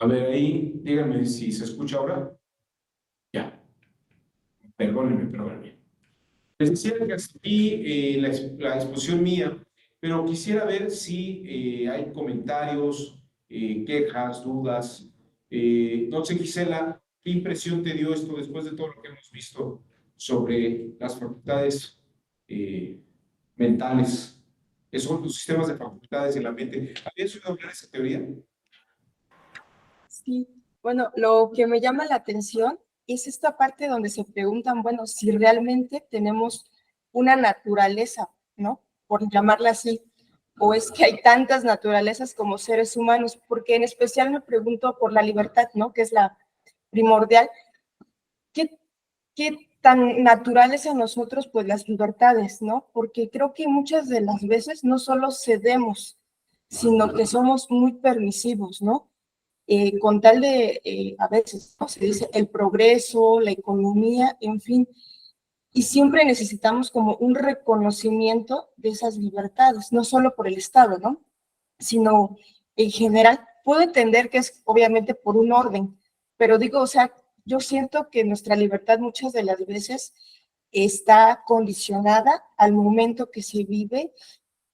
A ver, ahí, díganme si se escucha ahora. Ya. Perdónenme. Les decía que hasta aquí la exposición mía, pero quisiera ver si hay comentarios, quejas, dudas. No sé, Gisela, ¿qué impresión te dio esto después de todo lo que hemos visto sobre las facultades mentales? ¿Qué son los sistemas de facultades de la mente? ¿Habías oído hablar de esa teoría? Sí, bueno, lo que me llama la atención es esta parte donde se preguntan, bueno, si realmente tenemos una naturaleza, ¿no? Por llamarla así, o es que hay tantas naturalezas como seres humanos, porque en especial me pregunto por la libertad, ¿no? Que es la primordial. ¿Qué tan naturales en nosotros, pues, las libertades, ¿no? Porque creo que muchas de las veces no solo cedemos, sino que somos muy permisivos, ¿no? Con tal de, a veces, ¿no? Se dice el progreso, la economía, en fin, y siempre necesitamos como un reconocimiento de esas libertades, no solo por el Estado, ¿no? Sino en general. Puedo entender que es obviamente por un orden, pero digo, o sea, yo siento que nuestra libertad muchas de las veces está condicionada al momento que se vive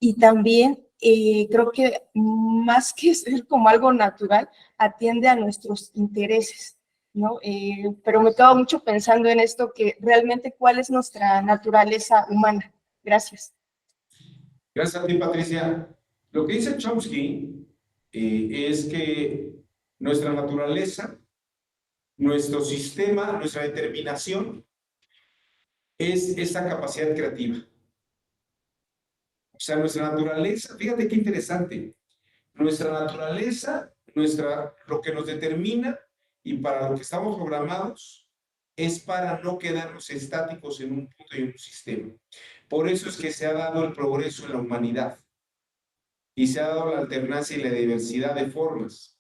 y también creo que más que ser como algo natural, atiende a nuestros intereses, ¿no? Pero me quedo mucho pensando en esto, que realmente cuál es nuestra naturaleza humana. Gracias. Gracias a ti, Patricia. Lo que dice Chomsky es que nuestra naturaleza nuestro sistema, nuestra determinación es esa capacidad creativa. O sea, nuestra naturaleza, fíjate qué interesante, nuestra naturaleza, lo que nos determina y para lo que estamos programados es para no quedarnos estáticos en un punto y en un sistema. Por eso es que se ha dado el progreso en la humanidad y se ha dado la alternancia y la diversidad de formas.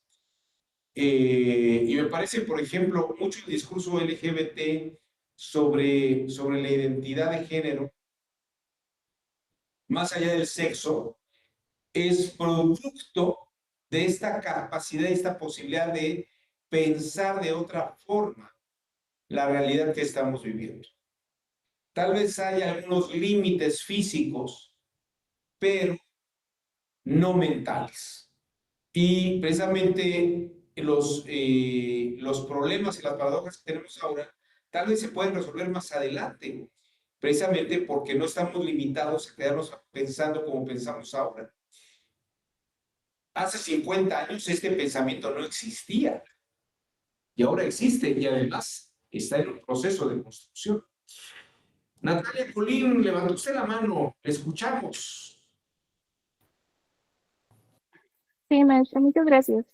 Y me parece, por ejemplo, mucho el discurso LGBT sobre la identidad de género, más allá del sexo, es producto de esta capacidad, esta posibilidad de pensar de otra forma la realidad que estamos viviendo. Tal vez haya algunos límites físicos, pero no mentales. Y precisamente los problemas y las paradojas que tenemos ahora, tal vez se pueden resolver más adelante, precisamente porque no estamos limitados a quedarnos pensando como pensamos ahora. Hace 50 años este pensamiento no existía y ahora existe y además está en un proceso de construcción. Natalia Colín, levantó usted la mano, escuchamos. Sí, maestra, muchas gracias.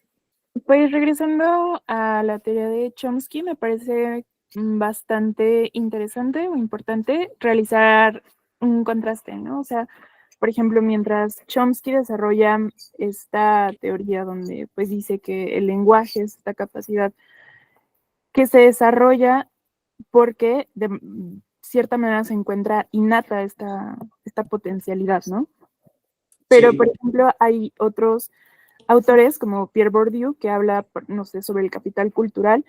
Pues regresando a la teoría de Chomsky, me parece bastante interesante o importante realizar un contraste, ¿no? O sea, por ejemplo, mientras Chomsky desarrolla esta teoría donde pues dice que el lenguaje es esta capacidad que se desarrolla porque de cierta manera se encuentra innata esta potencialidad, ¿no? Pero, Sí. por ejemplo, hay otros autores como Pierre Bourdieu que habla, no sé, sobre el capital cultural,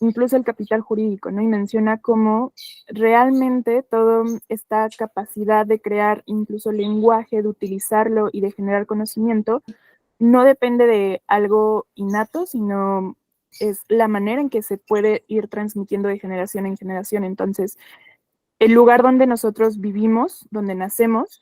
incluso el capital jurídico, ¿no? Y menciona cómo realmente toda esta capacidad de crear incluso lenguaje, de utilizarlo y de generar conocimiento, no depende de algo innato, sino es la manera en que se puede ir transmitiendo de generación en generación. Entonces, el lugar donde nosotros vivimos, donde nacemos,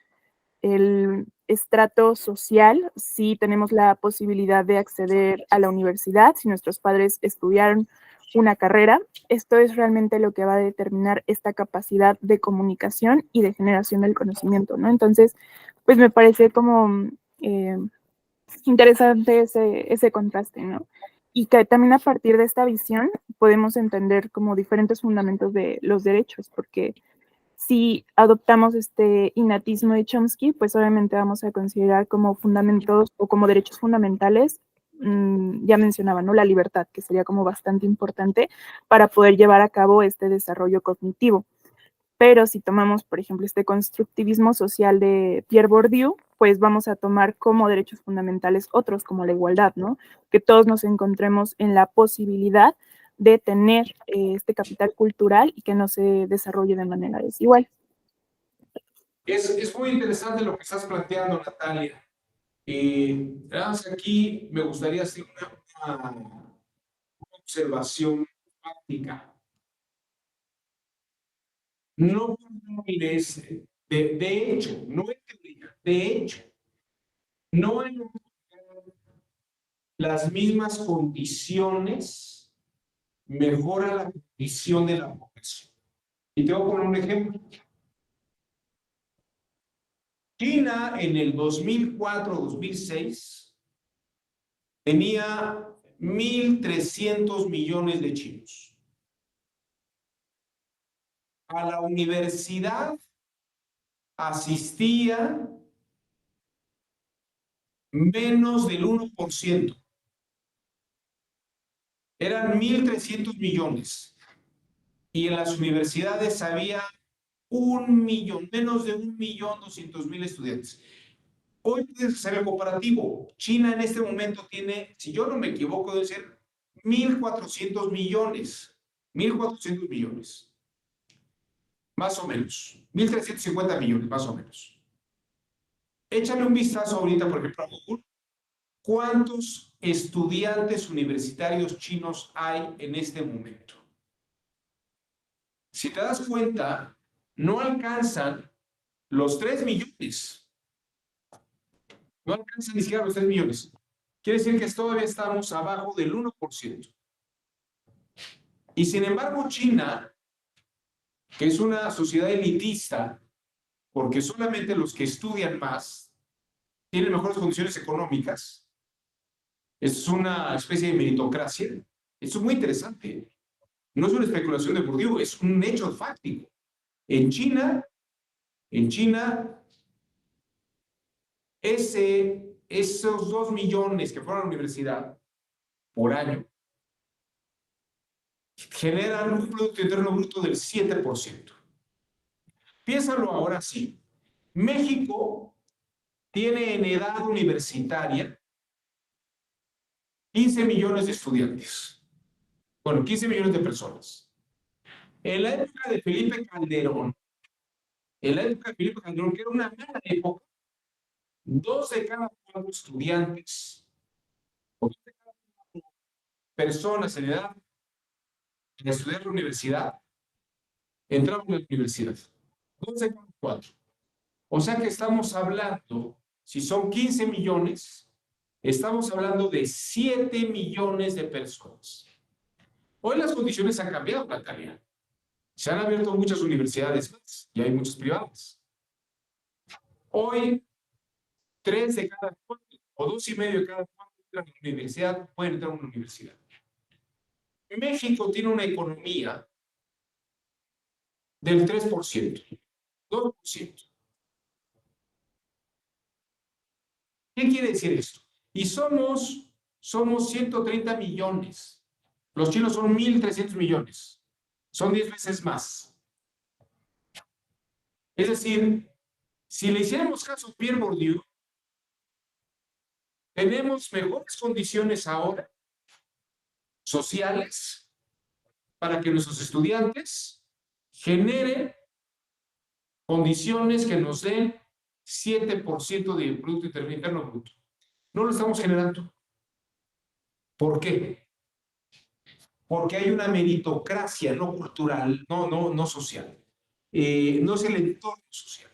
el estrato social, si tenemos la posibilidad de acceder a la universidad, si nuestros padres estudiaron una carrera, esto es realmente lo que va a determinar esta capacidad de comunicación y de generación del conocimiento, ¿no? Entonces, pues me parece como interesante ese contraste, ¿no? Y que también a partir de esta visión podemos entender como diferentes fundamentos de los derechos, porque si adoptamos este innatismo de Chomsky, pues obviamente vamos a considerar como fundamentos o como derechos fundamentales, ya mencionaba, ¿no? La libertad, que sería como bastante importante para poder llevar a cabo este desarrollo cognitivo. Pero si tomamos, por ejemplo, este constructivismo social de Pierre Bourdieu, pues vamos a tomar como derechos fundamentales otros, como la igualdad, ¿no? Que todos nos encontremos en la posibilidad de tener este capital cultural y que no se desarrolle de manera desigual. Es muy interesante lo que estás planteando, Natalia. Aquí me gustaría hacer una observación práctica. No es de hecho, no en teoría, de hecho, no en las mismas condiciones mejora la condición de la población. Y te voy a poner un ejemplo. China en el 2004-2006 tenía 1.300 millones de chinos. A la universidad asistía menos del 1%. Eran 1.300 millones. Y en las universidades había 1 millón, menos de 1.200.000 estudiantes. Hoy puedes hacer el comparativo. China en este momento tiene, si yo no me equivoco, debe ser 1.400 millones. 1.400 millones. Más o menos. 1.350 millones, más o menos. Échale un vistazo ahorita, por ejemplo, a Google. ¿Cuántos estudiantes universitarios chinos hay en este momento? Si te das cuenta, no alcanzan los 3 millones. No alcanzan ni siquiera los 3 millones. Quiere decir que todavía estamos abajo del 1%. Y sin embargo, China, que es una sociedad elitista, porque solamente los que estudian más tienen mejores condiciones económicas, es una especie de meritocracia. Eso es muy interesante. No es una especulación de Bourdieu, es un hecho fáctico. En China, esos 2 millones que fueron a la universidad por año generan un Producto Interno Bruto del 7%. Piénsalo ahora sí. México tiene en edad universitaria 15 millones de estudiantes. Bueno, 15 millones de personas. En la época de Felipe Calderón, que era una mala época, 2 de cada 4 estudiantes, o 2 de cada 4 personas en edad de estudiar en la universidad, entraban a la universidad. 2 de cada 4. O sea que estamos hablando, si son 15 millones, estamos hablando de 7 millones de personas. Hoy las condiciones han cambiado, Natalia. Se han abierto muchas universidades más y hay muchas privadas. Hoy, 3 de cada 4 o 2,5 de cada 4 entran a la universidad, pueden entrar a una universidad. México tiene una economía del 3%, 2%. ¿Qué quiere decir esto? Y somos 130 millones. Los chinos son 1,300 millones. Son 10 veces más. Es decir, si le hiciéramos caso a Pierre Bourdieu, tenemos mejores condiciones ahora sociales para que nuestros estudiantes generen condiciones que nos den 7% de Producto Interno Bruto. No lo estamos generando. ¿Por qué? Porque hay una meritocracia no cultural, no social. No es el entorno social,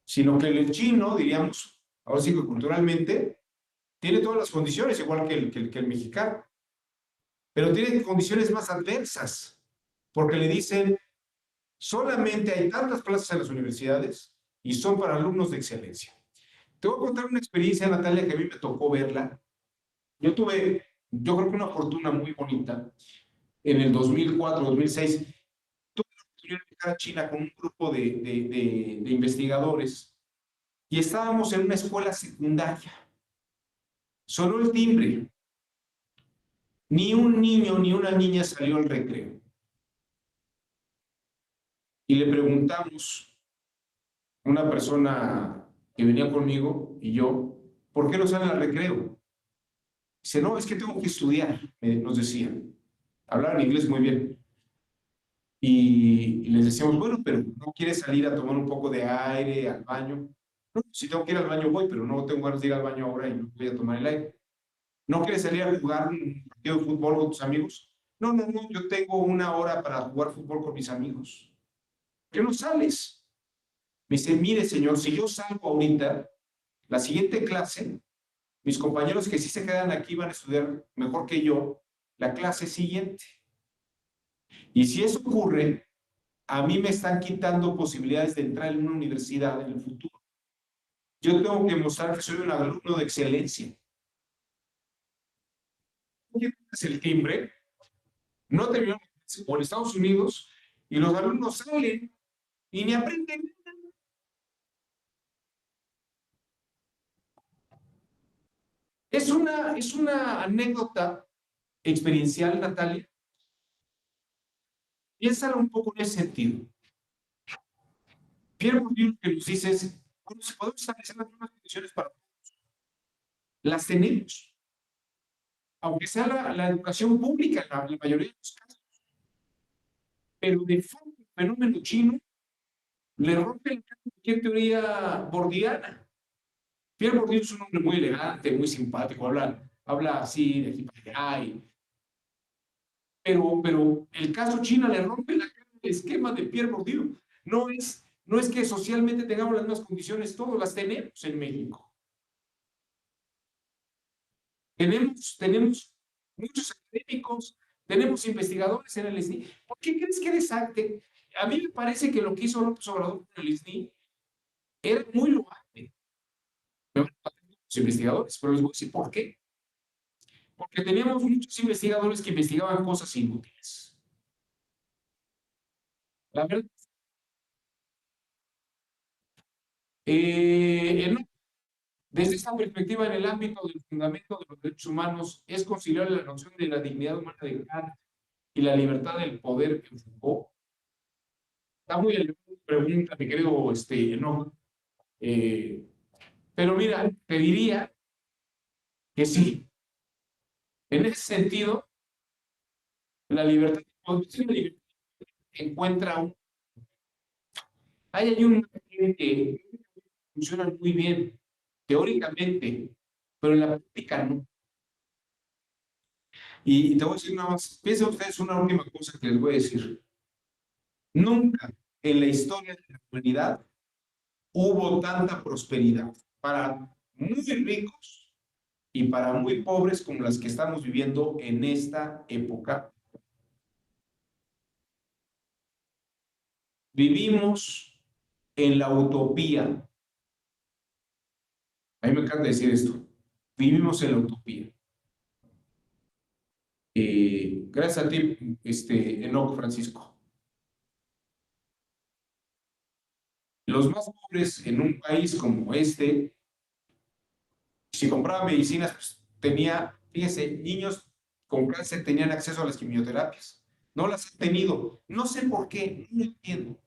sino que el chino, diríamos, ahora sí que culturalmente, tiene todas las condiciones, igual que el mexicano, pero tiene condiciones más adversas, porque le dicen, solamente hay tantas plazas en las universidades y son para alumnos de excelencia. Te voy a contar una experiencia, Natalia, que a mí me tocó verla. Yo creo que una fortuna muy bonita en el 2004, 2006. Tuve la oportunidad de viajar a China con un grupo de investigadores y estábamos en una escuela secundaria. Sonó el timbre. Ni un niño ni una niña salió al recreo. Y le preguntamos a una persona que venía conmigo y yo, ¿por qué no salen al recreo? Dice, no, es que tengo que estudiar, nos decían. Hablaban inglés muy bien. Y les decíamos, bueno, pero ¿no quieres salir a tomar un poco de aire, al baño? No, si tengo que ir al baño voy, pero no tengo ganas de ir al baño ahora y no voy a tomar el aire. ¿No quieres salir a jugar un partido de fútbol con tus amigos? No, yo tengo 1 hora para jugar fútbol con mis amigos. ¿Por qué no sales? Me dice, mire, señor, si yo salgo ahorita, la siguiente clase, mis compañeros que sí se quedan aquí van a estudiar mejor que yo la clase siguiente. Y si eso ocurre, a mí me están quitando posibilidades de entrar en una universidad en el futuro. Yo tengo que mostrar que soy un alumno de excelencia. ¿Qué es el timbre? No terminó por Estados Unidos y los alumnos salen y ni aprenden nada. Es una anécdota experiencial, Natalia. Piénsalo un poco en ese sentido. Pierre Bourdieu que nos dice es, ¿cómo se pueden establecer las mismas condiciones para todos? Las tenemos. Aunque sea la educación pública en la mayoría de los casos. Pero de fondo el fenómeno chino le rompe el campo a cualquier teoría bordiana. Pierre Bourdieu es un hombre muy elegante, muy simpático, habla así de aquí para allá. Pero el caso China le rompe el esquema de Pierre Bourdieu. No es que socialmente tengamos las mismas condiciones, todos las tenemos en México. Tenemos muchos académicos, Tenemos investigadores en el SNI. ¿Por qué crees que desacte? A mí me parece que lo que hizo López Obrador con el SNI era muy loable. Me van a matar los investigadores, pero les voy a decir por qué. Porque teníamos muchos investigadores que investigaban cosas inútiles. La verdad. Desde esta perspectiva, en el ámbito del fundamento de los derechos humanos, es conciliar la noción de la dignidad humana de Kant y la libertad del poder que Foucault. Está muy elevada la pregunta, mi querido Enoch. Pero mira, te diría que sí. En ese sentido, la libertad encuentra un... Hay una que funciona muy bien, teóricamente, pero en la práctica no. Y te voy a decir nada más, piensen ustedes una última cosa que les voy a decir. Nunca en la historia de la humanidad hubo tanta prosperidad para muy ricos y para muy pobres como las que estamos viviendo en esta época. Vivimos en la utopía. A mí me encanta decir esto. Vivimos en la utopía. Gracias a ti, Enoch Francisco. Los más pobres en un país como este, si compraban medicinas, pues fíjese, niños con cáncer tenían acceso a las quimioterapias. No las han tenido. No sé por qué, no entiendo.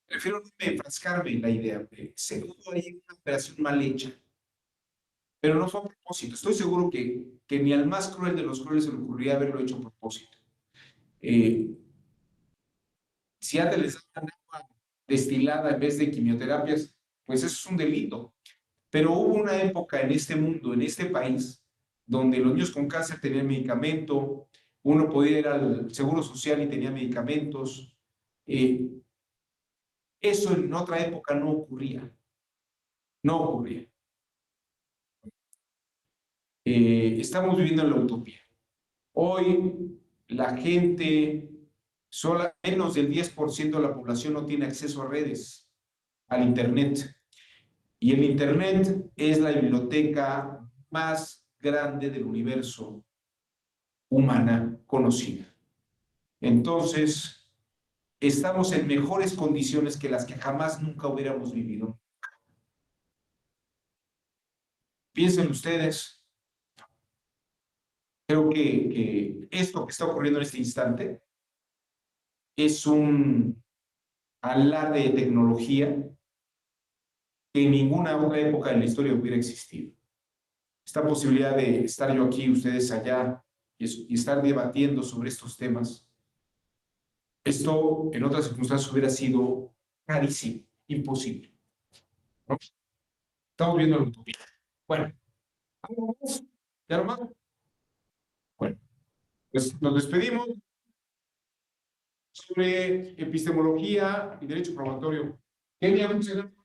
Prefiero no enfrascarme en la idea. Seguro hay una operación mal hecha. Pero no fue a propósito. Estoy seguro que ni al más cruel de los crueles se le ocurriría haberlo hecho a propósito. Si antes les daban agua destilada en vez de quimioterapias, pues eso es un delito. Pero hubo una época en este mundo, en este país, donde los niños con cáncer tenían medicamento, uno podía ir al Seguro Social y tenía medicamentos. Eso en otra época no ocurría. No ocurría. Estamos viviendo en la utopía. Hoy la gente, menos del 10% de la población no tiene acceso a redes, al Internet. Y el Internet es la biblioteca más grande del universo humana conocida. Entonces, estamos en mejores condiciones que las que jamás nunca hubiéramos vivido. Piensen ustedes. Creo que esto que está ocurriendo en este instante es un alarde de tecnología que en ninguna otra época de la historia hubiera existido. Esta posibilidad de estar yo aquí, ustedes allá, y estar debatiendo sobre estos temas, esto en otras circunstancias hubiera sido carísimo, imposible. ¿No? Estamos viendo la utopía. Bueno, ¿ya nomás? Bueno, pues nos despedimos sobre epistemología y derecho probatorio. Kenia, muchas gracias.